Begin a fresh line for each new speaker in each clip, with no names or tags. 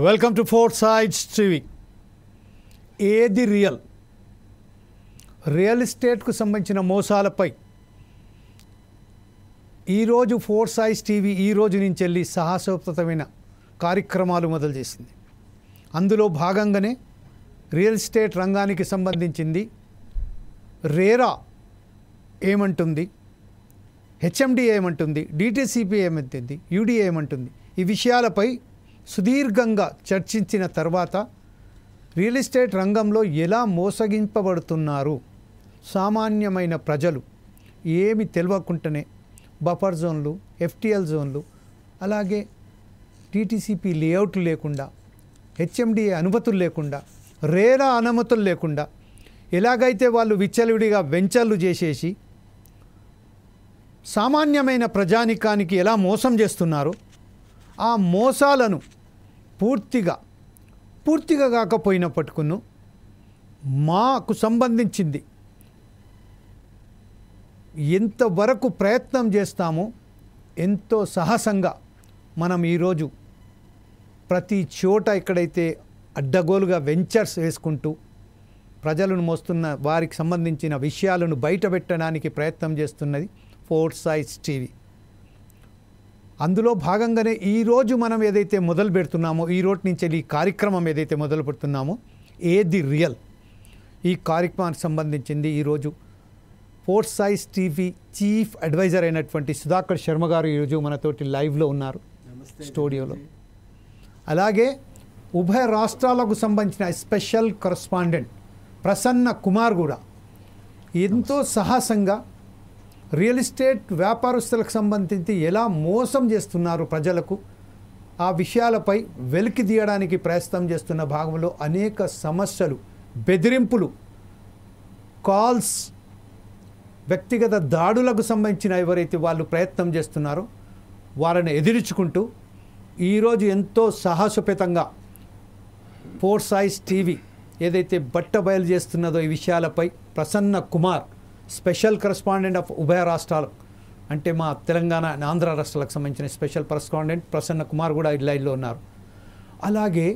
Welcome to four Sides TV. ఏది real ఎస్టేట్కు సంబంధించిన మోసాలపై ఈరోజు ఫోర్ సైడ్స్ టీవీ ఈ రోజు నుంచి వెళ్ళి సాహసోపేతమైన కార్యక్రమాలు మొదలు చేసింది. అందులో భాగంగానే రియల్ ఎస్టేట్ రంగానికి సంబంధించింది రేరా ఏమంటుంది, హెచ్ఎండి ఏమంటుంది, డిటిసిపి ఏమంటుంది, యూడిఏ ఏమంటుంది, ఈ విషయాలపై సుదీర్ఘంగా చర్చించిన తర్వాత రియల్ ఎస్టేట్ రంగంలో ఎలా మోసగింపబడుతున్నారు సామాన్యమైన ప్రజలు ఏమి తెలియకుండానే బఫర్ జోన్లు, ఎఫ్టిఎల్ జోన్లు, అలాగే డిటిసిపి లేఅవుట్లు లేకుండా, హెచ్ఎండిఏ అనుమతులు లేకుండా, రేరా అనుమతులు లేకుండా ఎలాగైతే వాళ్ళు విచ్చలవిడిగా వెంచర్లు చేసేసి సామాన్యమైన ప్రజానికానికి ఎలా మోసం చేస్తున్నారో ఆ మోసాలను పూర్తిగా కాకపోయినప్పటికీ మాకు సంబంధించింది ఎంతవరకు ప్రయత్నం చేస్తామో ఎంతో సాహసంగా మనం ఈరోజు ప్రతి చోట ఎక్కడైతే అడ్డగోలుగా వెంచర్స్ వేసుకుంటూ ప్రజలను మోస్తున్న వారికి సంబంధించిన విషయాలను బయటపెట్టడానికి ప్రయత్నం చేస్తున్నది ఫోర్ సైడ్స్ టీవీ. అందులో భాగంగానే ఈరోజు మనం ఏదైతే మొదలు పెడుతున్నామో, ఈ రోజు నుంచి ఈ కార్యక్రమం ఏదైతే మొదలు పెడుతున్నామో ఏది రియల్, ఈ కార్యక్రమానికి సంబంధించింది ఈరోజు Four Sides TV chief advisor అయినటువంటి సుధాకర్ శర్మ గారు ఈరోజు మనతోటి లైవ్లో ఉన్నారు స్టూడియోలో. అలాగే ఉభయ రాష్ట్రాలకు సంబంధించిన స్పెషల్ కరస్పాండెంట్ ప్రసన్న కుమార్ కూడా ఎంతో సాహసంగా రియల్ ఎస్టేట్ వ్యాపారస్తులకు సంబంధించి ఎలా మోసం చేస్తున్నారు ప్రజలకు ఆ విషయాలపై వెలికి తీయడానికి ప్రయత్నం చేస్తున్న భాగంలో అనేక సమస్యలు, బెదిరింపులు, కాల్స్, వ్యక్తిగత దాడులకు సంబంధించిన ఎవరైతే వాళ్ళు ప్రయత్నం చేస్తున్నారో వారిని ఎదిరించుకుంటూ ఈరోజు ఎంతో సాహసోపేతంగా ఫోర్ సైడ్స్ టీవీ ఏదైతే బయలు చేస్తున్నదో ఈ విషయాలపై Prasanna Kumar special correspondent of ఉభయ రాష్ట్రాలు, అంటే మా తెలంగాణ ఆంధ్ర రాష్ట్రాలకు సంబంధించిన స్పెషల్ కరస్పాండెంట్ ప్రసన్న కుమార్ కూడా ఈ లైన్లో ఉన్నారు. అలాగే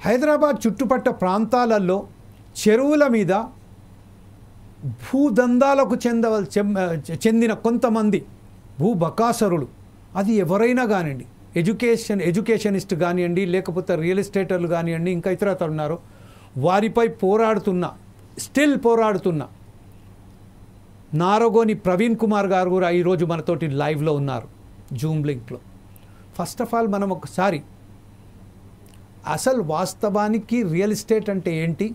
హైదరాబాద్ చుట్టుపట్ట ప్రాంతాలలో చెరువుల మీద భూదందాలకు చెందిన కొంతమంది భూబకాసరులు, అది ఎవరైనా కానివ్వండి, ఎడ్యుకేషనిస్ట్ కానివ్వండి, లేకపోతే రియల్ ఎస్టేటర్లు కానివ్వండి, ఇంకా ఇతరతలు ఉన్నారు, వారిపై స్టిల్ పోరాడుతున్న నారగోని ప్రవీణ్ కుమార్ గారు కూడా ఈరోజు మనతోటి లైవ్లో ఉన్నారు జూమ్ లింక్లో. ఫస్ట్ ఆఫ్ ఆల్ మనం ఒకసారి అసలు వాస్తవానికి రియల్ ఎస్టేట్ అంటే ఏంటి,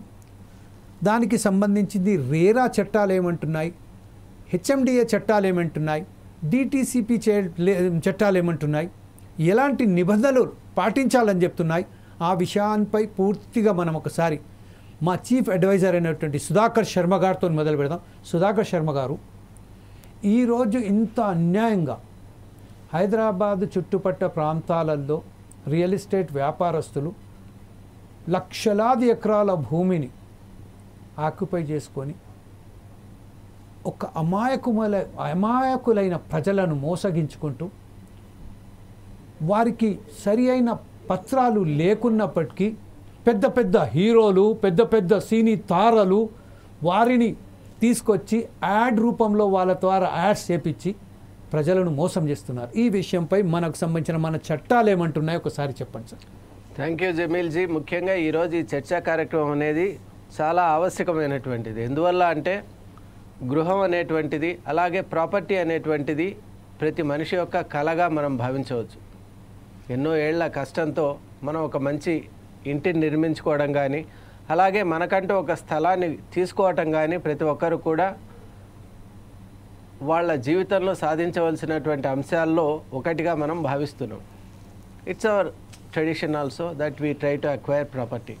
దానికి సంబంధించింది రేరా చట్టాలు ఏమంటున్నాయి, హెచ్ఎండిఏ చట్టాలు ఏమంటున్నాయి, డిటిసిపి చట్టాలు ఏమంటున్నాయి, ఎలాంటి నిబంధనలు పాటించాలని చెప్తున్నాయి, ఆ విషయాన్పై పూర్తిగా మనం ఒకసారి మా చీఫ్ అడ్వైజర్ అయినటువంటి సుధాకర్ శర్మ గారితో మొదలు పెడదాం. సుధాకర్ శర్మ గారు, ఈరోజు ఇంత అన్యాయంగా హైదరాబాద్ చుట్టుపట్ట ప్రాంతాలలో రియల్ ఎస్టేట్ వ్యాపారస్తులు లక్షలాది ఎకరాల భూమిని ఆక్యుపై చేసుకొని ఒక అమాయకులైన ప్రజలను మోసగించుకుంటూ వారికి సరి అయిన పత్రాలు లేకున్నప్పటికీ పెద్ద పెద్ద హీరోలు, పెద్ద పెద్ద సినీ తారలు వారిని తీసుకొచ్చి యాడ్ రూపంలో వాళ్ళ ద్వారా యాడ్స్ చేపించి ప్రజలను మోసం చేస్తున్నారు. ఈ విషయంపై మనకు సంబంధించిన మన చట్టాలు ఏమంటున్నాయో ఒకసారి చెప్పండి సార్.
Thank you Jameelji. ముఖ్యంగా ఈరోజు ఈ చర్చా కార్యక్రమం అనేది చాలా ఆవశ్యకమైనటువంటిది. ఎందువల్ల అంటే గృహం అనేటువంటిది, అలాగే ప్రాపర్టీ అనేటువంటిది ప్రతి మనిషి యొక్క కళగా మనం భావించవచ్చు. ఎన్నో ఏళ్ల కష్టంతో మనం ఒక మంచి ఇంటిని నిర్మించుకోవడం కానీ, అలాగే మనకంటూ ఒక స్థలాన్ని తీసుకోవటం కానీ ప్రతి ఒక్కరు కూడా వాళ్ళ జీవితంలో సాధించవలసినటువంటి అంశాల్లో ఒకటిగా మనం భావిస్తున్నాం. It's our tradition also that we try to acquire property.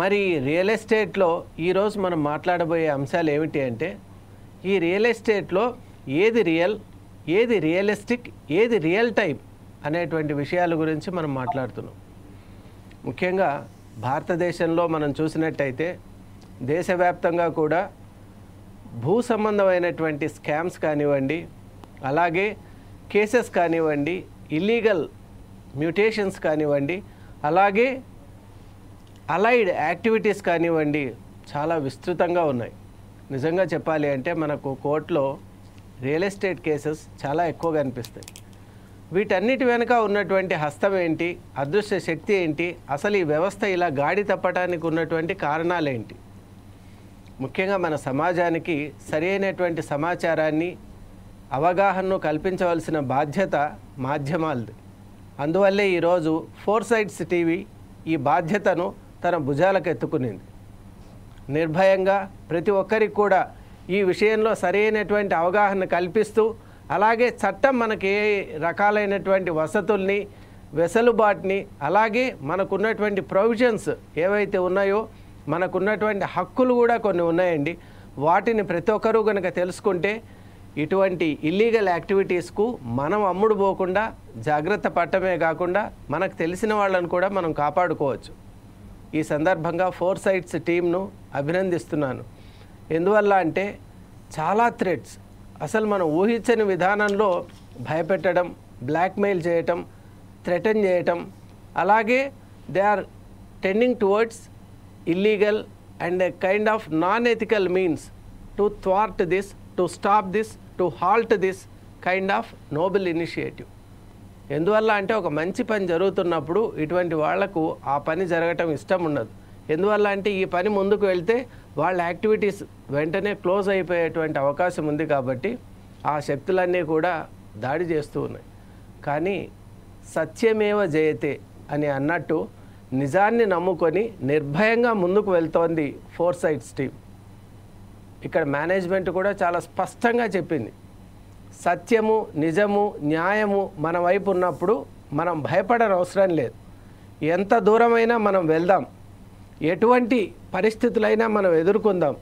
మరి రియల్ ఎస్టేట్లో ఈరోజు మనం మాట్లాడబోయే అంశాలు ఏమిటి అంటే, ఈ రియల్ ఎస్టేట్లో ఏది రియల్, ఏది రియలిస్టిక్, ఏది రియల్ టైం అనేటువంటి విషయాల గురించి మనం మాట్లాడుతున్నాం. ముఖ్యంగా భారతదేశంలో మనం చూసినట్టయితే దేశవ్యాప్తంగా కూడా భూ సంబంధమైనటువంటి స్కామ్స్ కానివ్వండి, అలాగే కేసెస్ కానివ్వండి, ఇల్లీగల్ మ్యూటేషన్స్ కానివ్వండి, అలాగే అలైడ్ యాక్టివిటీస్ కానివ్వండి చాలా విస్తృతంగా ఉన్నాయి. నిజంగా చెప్పాలి అంటే మనకు కోర్టులో రియల్ ఎస్టేట్ కేసెస్ చాలా ఎక్కువగా అనిపిస్తాయి. వీటన్నిటి వెనుక ఉన్నటువంటి హస్తం ఏంటి, అదృశ్య శక్తి ఏంటి, అసలు ఈ వ్యవస్థ ఇలా గాడి తప్పడానికి ఉన్నటువంటి కారణాలేంటి? ముఖ్యంగా మన సమాజానికి సరైనటువంటి సమాచారాన్ని, అవగాహనను కల్పించవలసిన బాధ్యత మాధ్యమాలది. అందువల్లే ఈరోజు ఫోర్సైట్స్ టీవీ ఈ బాధ్యతను తన భుజాలకు ఎత్తుకునింది. నిర్భయంగా ప్రతి ఒక్కరికి కూడా ఈ విషయంలో సరైనటువంటి అవగాహన కల్పిస్తూ, అలాగే చట్టం మనకి ఏ రకాలైనటువంటి వసతుల్ని, వెసులుబాటుని, అలాగే మనకున్నటువంటి ప్రొవిజన్స్ ఏవైతే ఉన్నాయో, మనకున్నటువంటి హక్కులు కూడా కొన్ని ఉన్నాయండి. వాటిని ప్రతి ఒక్కరూ కనుక తెలుసుకుంటే ఇటువంటి ఇల్లీగల్ యాక్టివిటీస్కు మనం అమ్ముడు పోకుండా జాగ్రత్త పడటమే కాకుండా మనకు తెలిసిన వాళ్ళని కూడా మనం కాపాడుకోవచ్చు. ఈ సందర్భంగా ఫోర్సైట్స్ టీంను అభినందిస్తున్నాను. ఎందువల్ల అంటే చాలా థ్రెట్స్, అసలు మనం ఊహించని విధానంలో భయపెట్టడం, బ్లాక్మెయిల్ చేయటం, థ్రెటన్ చేయటం, అలాగే they are tending towards illegal and a kind of non ethical means to thwart this, to stop this, to halt this kind of noble initiative. ఎందువల్ల అంటే ఒక మంచి పని జరుగుతున్నప్పుడు ఇటువంటి వాళ్లకు ఆ పని జరగటం ఇష్టం ఉండదు. ఎందువల్ల అంటే ఈ పని ముందుకు వెళ్తే వాళ్ళ యాక్టివిటీస్ వెంటనే క్లోజ్ అయిపోయేటువంటి అవకాశం ఉంది. కాబట్టి ఆ శక్తులన్నీ కూడా దాడి చేస్తూ ఉన్నాయి. కానీ సత్యమేవ జయతే అని అన్నట్టు నిజాన్ని నమ్ముకొని నిర్భయంగా ముందుకు వెళ్తోంది ఫోర్సైట్స్ టీం. ఇక్కడ మేనేజ్మెంట్ కూడా చాలా స్పష్టంగా చెప్పింది, సత్యము, నిజము, న్యాయము మన వైపు ఉన్నప్పుడు మనం భయపడని అవసరం లేదు. ఎంత దూరమైనా మనం వెళ్దాం, ఎటువంటి పరిస్థితులైనా మనం ఎదుర్కొందాం.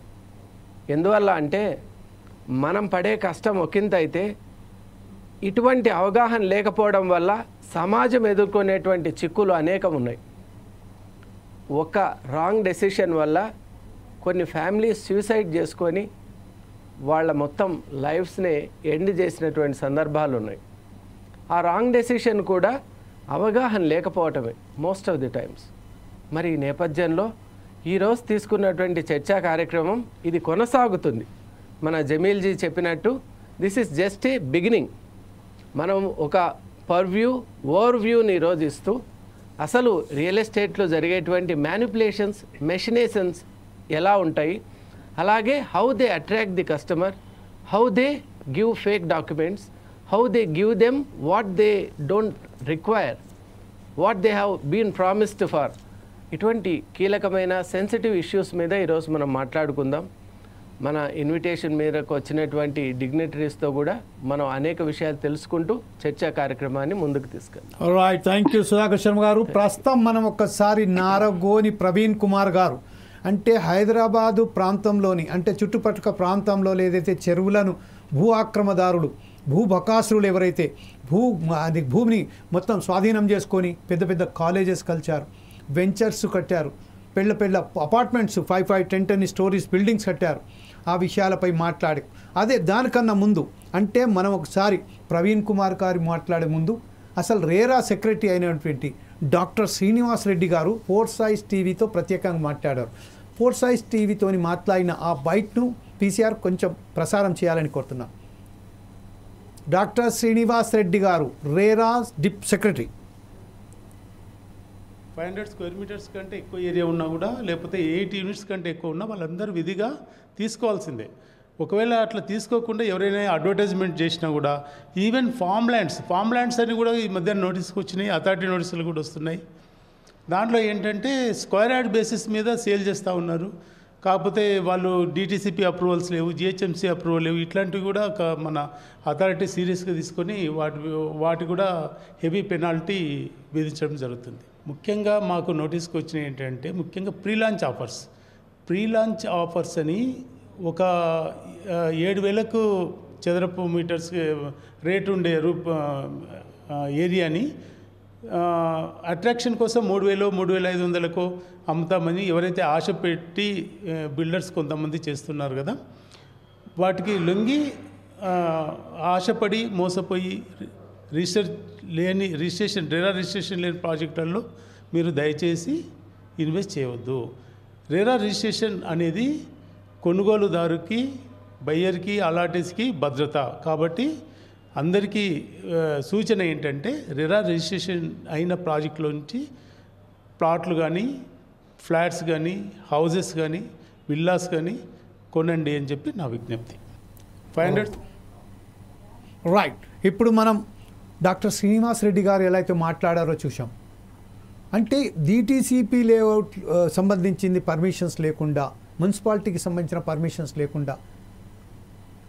ఎందువల్ల అంటే మనం పడే కష్టం ఒకంత అయితే, ఇటువంటి అవగాహన లేకపోవడం వల్ల సమాజం ఎదుర్కొనేటువంటి చిక్కులు అనేకం ఉన్నాయి. ఒక రాంగ్ డెసిషన్ వల్ల కొన్ని ఫ్యామిలీస్ సూసైడ్ చేసుకొని వాళ్ళ మొత్తం లైఫ్స్ని ఎండ్ చేసినటువంటి సందర్భాలు ఉన్నాయి. ఆ రాంగ్ డెసిషన్ కూడా అవగాహన లేకపోవటమే మోస్ట్ ఆఫ్ ది టైమ్స్. మరి ఈ నేపథ్యంలో ఈరోజు తీసుకున్నటువంటి చర్చా కార్యక్రమం ఇది కొనసాగుతుంది. మన జమీల్జీ చెప్పినట్టు this is just a beginning. మనం ఒక ఓవర్వ్యూని ఈరోజు ఇస్తూ అసలు రియల్ ఎస్టేట్లో జరిగేటువంటి మ్యానిపులేషన్స్, మెషినేషన్స్ ఎలా ఉంటాయి, అలాగే how they attract the customer, how they give fake documents, how they give them what they don't require, what they have been promised for. ఇటువంటి కీలకమైన సెన్సిటివ్ ఇష్యూస్ మీద ఈరోజు మనం మాట్లాడుకుందాం. మన ఇన్విటేషన్ మీదకు వచ్చినటువంటి డిగ్నిటరీస్తో కూడా మనం అనేక విషయాలు తెలుసుకుంటూ చర్చా కార్యక్రమాన్ని ముందుకు తీసుకెళ్తాం.
Right, thank you Sudhakar Sharma గారు. ప్రస్తుతం మనం ఒక్కసారి నారగోని ప్రవీణ్ కుమార్ గారు, అంటే హైదరాబాదు ప్రాంతంలోని, అంటే చుట్టుపక్కల ప్రాంతంలో ఏదైతే చెరువులను భూ ఆక్రమదారులు, భూ బకాసురులు ఎవరైతే భూమిని మొత్తం స్వాధీనం చేసుకొని పెద్ద పెద్ద కాలేజెస్ కల్చారు, వెంచర్స్ కట్టారు, పెళ్ళ అపార్ట్మెంట్స్ 5, 10 స్టోరీస్ బిల్డింగ్స్ కట్టారు. ఆ విషయాలపై మాట్లాడి దానికన్నా ముందు అంటే మనం ఒకసారి ప్రవీణ్ కుమార్ గారు మాట్లాడే ముందు అసలు రేరా సెక్రటరీ అయినటువంటి డాక్టర్ శ్రీనివాస్ రెడ్డి గారు ఫోర్సైట్స్ టీవీతో ప్రత్యేకంగా మాట్లాడారు. ఫోర్సైట్స్ టీవీతోని మాట్లాడిన ఆ బైట్ను పీసీఆర్ కొంచెం ప్రసారం చేయాలని కోరుతున్నాం. డాక్టర్ శ్రీనివాస్ రెడ్డి గారు, రేరా డిప్ సెక్రటరీ.
500 స్క్వేర్ మీటర్స్ కంటే ఎక్కువ ఏరియా ఉన్నా కూడా, లేకపోతే 8 యూనిట్స్ కంటే ఎక్కువ ఉన్నా వాళ్ళందరూ విధిగా తీసుకోవాల్సిందే. ఒకవేళ అట్లా తీసుకోకుండా ఎవరైనా అడ్వర్టైజ్మెంట్ చేసినా కూడా, ఈవెన్ ఫామ్ ల్యాండ్స్ అని కూడా ఈ మధ్య నోటీస్కి వచ్చినాయి, అథారిటీ నోటీసులు కూడా వస్తున్నాయి. దాంట్లో ఏంటంటే స్క్వేర్ యార్డ్ బేసిస్ మీద సేల్ చేస్తూ ఉన్నారు. కాకపోతే వాళ్ళు డిటీసీపీ అప్రూవల్స్ లేవు, జిహెచ్ఎంసీ అప్రూవల్ లేవు. ఇట్లాంటివి కూడా మన అథారిటీ సీరియస్గా తీసుకొని వాటి కూడా హెవీ పెనాల్టీ విధించడం జరుగుతుంది. ముఖ్యంగా మాకు నోటీస్కి వచ్చినాయి ఏంటంటే, ముఖ్యంగా ప్రీ లాంచ్ ఆఫర్స్ అని ఒక 7,000 చదరపు మీటర్స్ రేటు ఉండే ఏరియాని అట్రాక్షన్ కోసం 3,000, 3,500కు అమ్ముతామని ఎవరైతే ఆశ పెట్టి బిల్డర్స్ కొంతమంది చేస్తున్నారు కదా, వాటికి లొంగి ఆశపడి మోసపోయి రెరా రిజిస్ట్రేషన్ లేని ప్రాజెక్టులలో మీరు దయచేసి ఇన్వెస్ట్ చేయవద్దు. రెరా రిజిస్ట్రేషన్ అనేది కొనుగోలుదారుకి, బయ్యర్కి, అలాటీస్కి భద్రత. కాబట్టి అందరికీ సూచన ఏంటంటే రెరా రిజిస్ట్రేషన్ అయిన ప్రాజెక్టులో నుంచి ప్లాట్లు కానీ, ఫ్లాట్స్ కానీ, హౌజెస్ కానీ, విల్లాస్ కానీ కొనండి అని చెప్పి నా విజ్ఞప్తి. 500.
రైట్. ఇప్పుడు మనం డాక్టర్ శ్రీనివాస్ రెడ్డి గారు ఎలా అయితే మాట్లాడారో చూసాం. అంటే డిటీసీపీ లేఅవుట్ సంబంధించింది పర్మిషన్స్ లేకుండా, మున్సిపాలిటీకి సంబంధించిన పర్మిషన్స్ లేకుండా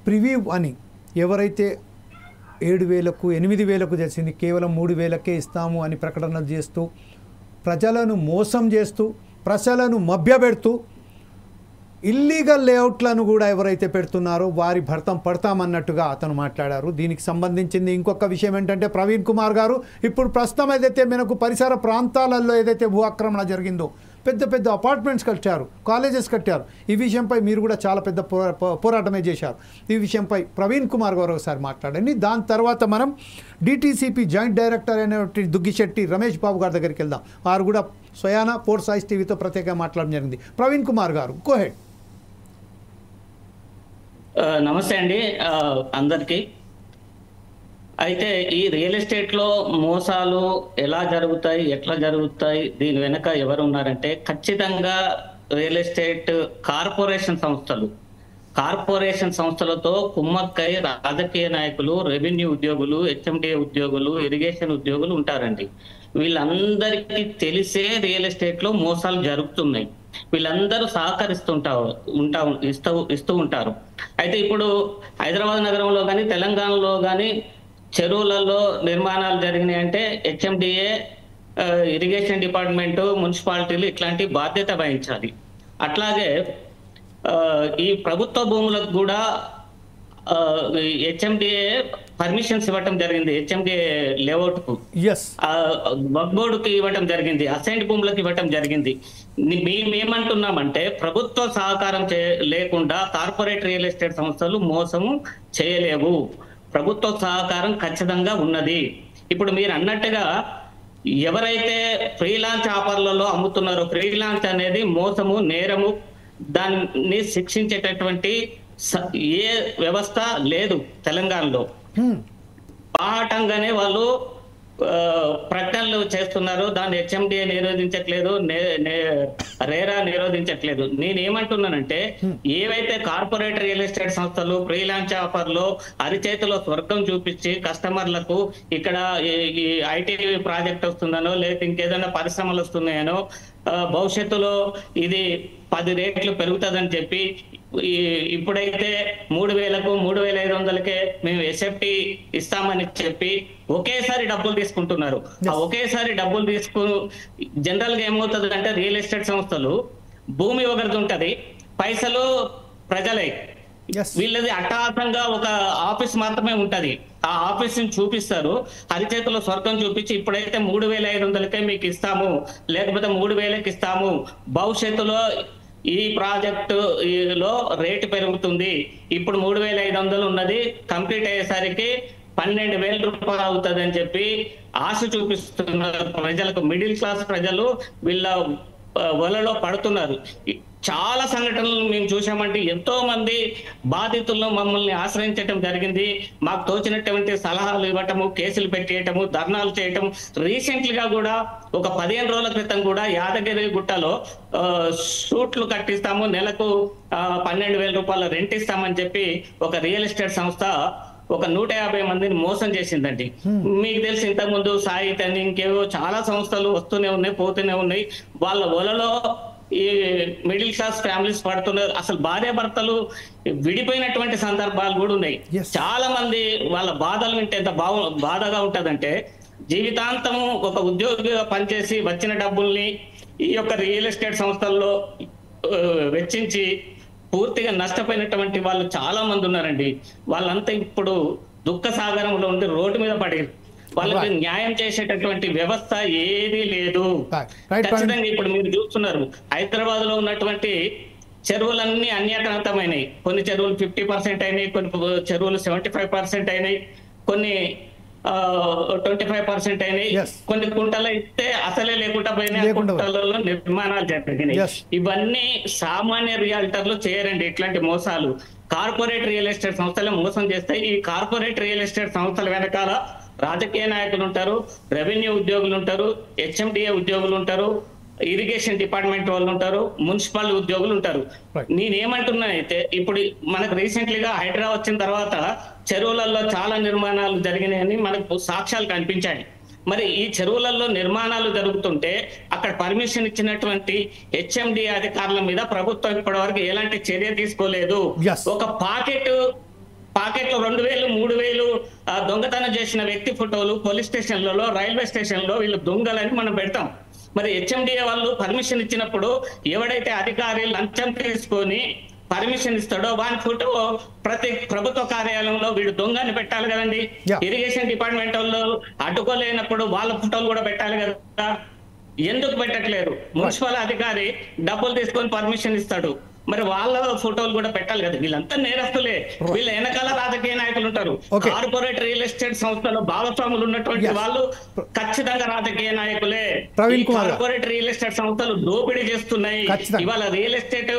ప్రివ్యూ అని ఎవరైతే 7,000కు 8,000కు చేసింది కేవలం 3,000కే ఇస్తాము అని ప్రకటనలు చేస్తూ, ప్రజలను మోసం చేస్తూ, ప్రజలను మభ్యపెడుతూ ఇల్లీగల్ లేఅవుట్లను కూడా ఎవరైతే పెడుతున్నారో వారి భర్తం పడతామన్నట్టుగా అతను మాట్లాడారు. దీనికి సంబంధించింది ఇంకొక విషయం ఏంటంటే ప్రవీణ్ కుమార్ గారు ఇప్పుడు ప్రస్తుతం ఏదైతే మనకు పరిసర ప్రాంతాలలో ఏదైతే భూ ఆక్రమణ జరిగిందో, పెద్ద పెద్ద అపార్ట్మెంట్స్ కట్టారు, కాలేజెస్ కట్టారు. ఈ విషయంపై మీరు కూడా చాలా పెద్ద పోరాటమే చేశారు. ఈ విషయంపై ప్రవీణ్ కుమార్ గారు ఒకసారి మాట్లాడండి. దాని తర్వాత మనం డిటీసీపీ జాయింట్ డైరెక్టర్ అయినటువంటి దుగ్గిశెట్టి రమేష్ బాబు గారి దగ్గరికి వెళ్దాం. వారు కూడా స్వయానా ఫోర్స్ ఐస్ టీవీతో ప్రత్యేకంగా మాట్లాడడం జరిగింది. ప్రవీణ్ కుమార్ గారు, గో హెడ్.
నమస్తే అండి అందరికీ. అయితే ఈ రియల్ ఎస్టేట్లో మోసాలు ఎలా జరుగుతాయి, ఎట్లా జరుగుతాయి, దీని వెనక ఎవరు ఉన్నారంటే ఖచ్చితంగా రియల్ ఎస్టేట్ కార్పొరేషన్ సంస్థలతో కుమ్మక్కై రాజకీయ నాయకులు, రెవెన్యూ ఉద్యోగులు, హెచ్ఎండిఏ ఉద్యోగులు, ఇరిగేషన్ ఉద్యోగులు ఉంటారండి. వీళ్ళందరికీ తెలిసే రియల్ ఎస్టేట్లో మోసాలు జరుగుతున్నాయి. వీళ్ళందరూ ఇస్తూ ఉంటారు. అయితే ఇప్పుడు హైదరాబాద్ నగరంలో కానీ, తెలంగాణలో కానీ చెరువులలో నిర్మాణాలు జరిగినాయి అంటే హెచ్ఎండిఏ, ఇరిగేషన్ డిపార్ట్మెంటు, మున్సిపాలిటీలు ఇట్లాంటి బాధ్యత వహించాలి. అట్లాగే ఈ ప్రభుత్వ భూములకు కూడా హెచ్ఎండిఏ పర్మిషన్స్ ఇవ్వటం జరిగింది. హెచ్ఎండిఏ లేఅవుట్ కు, వక్ఫ్ బోర్డుకి ఇవ్వటం జరిగింది, అసైన్డ్ భూములకు ఇవ్వటం జరిగింది. మేమేమంటున్నామంటే ప్రభుత్వ సహకారం లేకుండా కార్పొరేట్ రియల్ ఎస్టేట్ సంస్థలు మోసము చేయలేవు. ప్రభుత్వ సహకారం ఖచ్చితంగా ఉన్నది. ఇప్పుడు మీరు అన్నట్టుగా ఎవరైతే ఫ్రీలాన్స్ ఆఫర్లలో అమ్ముతున్నారో, ఫ్రీలాన్స్ అనేది మోసము, నేరము, దాన్ని శిక్షించేటటువంటి ఏ వ్యవస్థ లేదు తెలంగాణలో. పాఠంగానే వాళ్ళు ప్రకటనలు చేస్తున్నారు. దాన్ని హెచ్ఎండిఏ నిరోధించట్లేదు, రేరా నిరోధించట్లేదు. నేనేమంటున్నానంటే ఏవైతే కార్పొరేట్ రియల్ ఎస్టేట్ సంస్థలు ఫ్రీలాన్స్ ఆఫర్లో అరిచేతిలో స్వర్గం చూపించి కస్టమర్లకు ఇక్కడ ఈ ఐటీ ప్రాజెక్ట్ వస్తుందనో, లేదా ఇంకేదైనా పరిశ్రమలు వస్తున్నాయనో, భవిష్యత్తులో ఇది 10 రెట్లు పెరుగుతుందని చెప్పి ఇప్పుడైతే 3,000కు 3,500కే మేము ఎస్ఎఫ్టీ ఇస్తామని చెప్పి ఒకేసారి డబ్బులు తీసుకుంటున్నారు. ఆ ఒకేసారి డబ్బులు జనరల్ గా ఏమవుతుంది అంటే రియల్ ఎస్టేట్ సంస్థలు భూమి ఒకరిది ఉంటది, పైసలు ప్రజలే. వీళ్ళది అట్టహాసంగా ఒక ఆఫీస్ మాత్రమే ఉంటది. ఆ ఆఫీస్ ని చూపిస్తారు, అరిచేతిలో స్వర్గం చూపించి ఇప్పుడైతే 3,500కే మీకు ఇస్తాము, లేకపోతే 3,000కి ఇస్తాము, భవిష్యత్తులో ఈ ప్రాజెక్టు లో రేటు పెరుగుతుంది, ఇప్పుడు 3,500 ఉన్నది, కంప్లీట్ అయ్యేసరికి 12,000 రూపాయలు అవుతుంది అని చెప్పి ఆశ చూపిస్తున్నారు ప్రజలకు. మిడిల్ క్లాస్ ప్రజలు వీళ్ళ వలలో పడుతున్నారు. చాలా సంఘటనలు మేము చూసామంటే ఎంతో మంది బాధితులను మమ్మల్ని ఆశ్రయించడం జరిగింది. మాకు తోచినటువంటి సలహాలు ఇవ్వటము, కేసులు పెట్టేయటము, ధర్నాలు చేయటం. రీసెంట్లీ గా కూడా ఒక 15 రోజుల క్రితం కూడా యాదగిరి గుట్టలో షూట్లు కట్టిస్తాము, నెలకు 12,000 రూపాయల రెంట్ ఇస్తామని చెప్పి ఒక రియల్ ఎస్టేట్ సంస్థ ఒక 150 మందిని మోసం చేసిందండి. మీకు తెలిసి ఇంతకు ముందు సాహిత్ అని ఇంకేవో చాలా సంస్థలు వస్తూనే ఉన్నాయి, పోతూనే ఉన్నాయి. వాళ్ళ వలలో ఈ మిడిల్ క్లాస్ ఫ్యామిలీస్ పడుతున్నారు. అసలు భార్య భర్తలు విడిపోయినటువంటి సందర్భాలు కూడా ఉన్నాయి. చాలా మంది వాళ్ళ బాధలు వింటే ఎంత బాధగా ఉంటదంటే, జీవితాంతము ఒక ఉద్యోగిగా పనిచేసి వచ్చిన డబ్బుల్ని ఈ యొక్క రియల్ ఎస్టేట్ సంస్థల్లో వెచ్చించి పూర్తిగా నష్టపోయినటువంటి వాళ్ళు చాలా మంది ఉన్నారండి. వాళ్ళంతా ఇప్పుడు దుఃఖ సాగరంలో ఉండి రోడ్డు మీద పడి వాళ్ళకి న్యాయం చేసేటటువంటి వ్యవస్థ ఏదీ లేదు. ఖచ్చితంగా ఇప్పుడు మీరు చూస్తున్నారు హైదరాబాద్ లో ఉన్నటువంటి చెరువులన్నీ అన్యాక్రాంతమైనాయి. కొన్ని చెరువులు 50% అయినాయి, కొన్ని చెరువులు 75% అయినాయి, కొన్ని 25% అయినాయి.
Yes.
కొన్ని కుంటలు ఇస్తే అసలే లేకుండా పోయినాయి, కుంటలలో నిర్మాణాలు జరిగినాయి.
Yes.
ఇవన్నీ సామాన్య రియాల్టర్లు చేయరండి ఇట్లాంటి మోసాలు. కార్పొరేట్ రియల్ ఎస్టేట్ సంస్థలే మోసం చేస్తాయి. ఈ కార్పొరేట్ రియల్ ఎస్టేట్ సంస్థల వెనకాల రాజకీయ నాయకులు ఉంటారు, రెవెన్యూ ఉద్యోగులు ఉంటారు, హెచ్ఎండిఏ ఉద్యోగులు ఉంటారు, ఇరిగేషన్ డిపార్ట్మెంట్ వాళ్ళు ఉంటారు, మున్సిపల్ ఉద్యోగులు ఉంటారు.
Right.
నేనేమంటున్నానైతే ఇప్పుడు మనకు రీసెంట్లీగా హైడ్రా వచ్చిన తర్వాత చెరువులలో చాలా నిర్మాణాలు జరిగినాయని మనకు సాక్ష్యాలు కనిపించాయి. మరి ఈ చెరువులలో నిర్మాణాలు జరుగుతుంటే అక్కడ పర్మిషన్ ఇచ్చినటువంటి హెచ్ఎండి అధికారుల మీద ప్రభుత్వం ఇప్పటివరకు ఎలాంటి చర్య తీసుకోలేదు.
Yes.
ఒక పాకెట్లో 2,000, 3,000 దొంగతనం చేసిన వ్యక్తి ఫోటోలు పోలీస్ స్టేషన్లలో, రైల్వే స్టేషన్లో వీళ్ళు దొంగలని మనం పెడతాం. మరి హెచ్ఎండిఏ వాళ్ళు పర్మిషన్ ఇచ్చినప్పుడు ఎవడైతే అధికారి లంచం తీసుకొని పర్మిషన్ ఇస్తాడో వాని ఫోటో ప్రతి ప్రభుత్వ కార్యాలయంలో వీడు దొంగని పెట్టాలి కదండి.
Yeah.
ఇరిగేషన్ డిపార్ట్మెంట్ వాళ్ళు అడ్డుకోలేనప్పుడు వాళ్ళ ఫోటోలు కూడా పెట్టాలి కదా. ఎందుకు పెట్టట్లేరు? మున్సిపల్ అధికారి డబ్బులు తీసుకొని పర్మిషన్ ఇస్తాడు, మరి వాళ్ళ ఫోటోలు కూడా పెట్టాలి కదా. వీళ్ళంతా నేరస్తులే. వీళ్ళ వెనకాల రాజకీయ నాయకులు ఉంటారు.
Okay.
కార్పొరేట్ రియల్ ఎస్టేట్ సంస్థలో భాగస్వాములు ఉన్నటువంటి వాళ్ళు ఖచ్చితంగా రాజకీయ నాయకులే.
ప్రవీణ్ కుమార్ గారు.
కార్పొరేట్ రియల్ ఎస్టేట్ సంస్థలు దోపిడీ చేస్తున్నాయి.
ఖచ్చితంగా.
ఇవాళ రియల్ ఎస్టేట్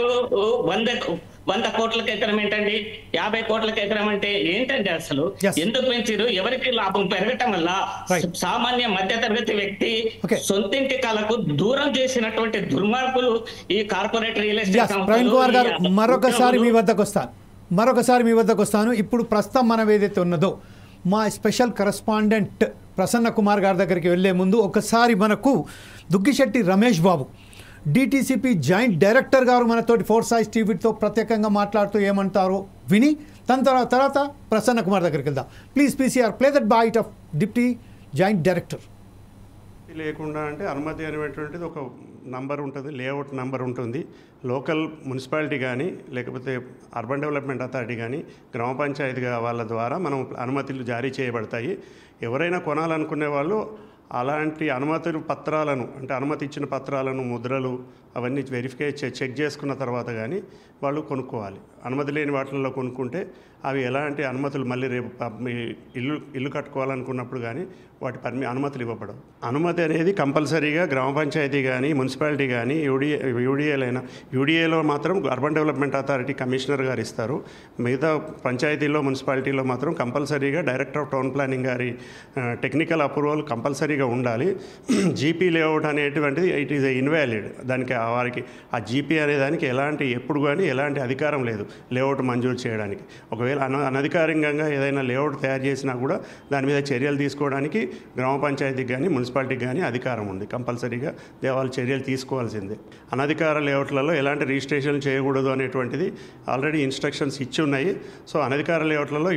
100 కోట్లకు ఎకరం ఏంటండి, 50 కోట్లకు ఎకరం అంటే ఏంటండి అసలు?
Yes.
ఎందుకు పెంచారు? ఎవరికి లాభం పెరగటం వల్ల
Right.
సామాన్య మధ్యతరగతి వ్యక్తి
Okay.
సొంతింటి కళకు దూరం చేసినటువంటి దుర్మార్గులు ఈ corporate real estate
Yes, Praveen Kumar గారు మరొకసారి మీ వద్దకు వస్తాను. ఇప్పుడు ప్రస్తుతం మనం ఏదైతే ఉన్నదో మా స్పెషల్ కరెస్పాండెంట్ ప్రసన్న కుమార్ గారి దగ్గరికి వెళ్లే ముందు ఒకసారి మనకు Duggisetti Ramesh Babu DTCP joint director గారు మనతోటి 4 Sides టీవీతో ప్రత్యేకంగా మాట్లాడుతూ ఏమంటారో విని తర్వాత ప్రసన్న కుమార్ దగ్గరికి వెళ్దాం. Please PCR play that bite of deputy joint director.
లేకుండా అంటే అనుమతి అనేటువంటిది ఒక నంబర్ ఉంటుంది, లేఅవుట్ నంబర్ ఉంటుంది. లోకల్ మున్సిపాలిటీ కానీ లేకపోతే అర్బన్ డెవలప్మెంట్ అథారిటీ కానీ గ్రామ పంచాయతీ వాళ్ళ ద్వారా మనం అనుమతులు జారీ చేయబడతాయి. ఎవరైనా కొనాలనుకునే వాళ్ళు అలాంటి అనుమతులు పత్రాలను అంటే అనుమతి ఇచ్చిన పత్రాలను, ముద్రలు అవన్నీ చెక్ చేసుకున్న తర్వాత కానీ వాళ్ళు కొనుక్కోవాలి. అనుమతి లేని వాటిల్లో కొనుక్కుంటే అవి ఎలాంటి అనుమతులు మళ్ళీ రేపు ఇల్లు కట్టుకోవాలనుకున్నప్పుడు కానీ వాటి అనుమతులు ఇవ్వబడవు. అనుమతి అనేది కంపల్సరీగా గ్రామ పంచాయతీ కానీ మున్సిపాలిటీ కానీ యూడిఏలో మాత్రం అర్బన్ డెవలప్మెంట్ అథారిటీ కమిషనర్ గారు ఇస్తారు. మిగతా పంచాయతీలో మున్సిపాలిటీలో మాత్రం కంపల్సరీగా డైరెక్టర్ ఆఫ్ టౌన్ ప్లానింగ్ గారి టెక్నికల్ అప్రూవల్ కంపల్సరీగా ఉండాలి. జీపీ లేఅవుట్ అనేటువంటిది ఇట్ ఈజ్ ఇన్వాలిడ్. దానికి వారికి ఆ జీపీ అనే దానికి ఎప్పుడు కానీ ఎలాంటి అధికారం లేదు లేఅవుట్ మంజూరు చేయడానికి. ఒకవేళ అనధికారికంగా ఏదైనా లేఅవుట్ తయారు చేసినా కూడా దాని మీద చర్యలు తీసుకోవడానికి గ్రామ పంచాయతీకి కానీ మున్సిపాలిటీకి కానీ అధికారం ఉంది. కంపల్సరీగా వాళ్ళు చర్యలు తీసుకోవాల్సిందే. అనధికార లేఅవుట్లలో ఎలాంటి రిజిస్ట్రేషన్ చేయకూడదు అనేటువంటిది ఆల్రెడీ ఇన్స్ట్రక్షన్స్ ఇచ్చి ఉన్నాయి. సో అనధికార లేఅవుట్లలో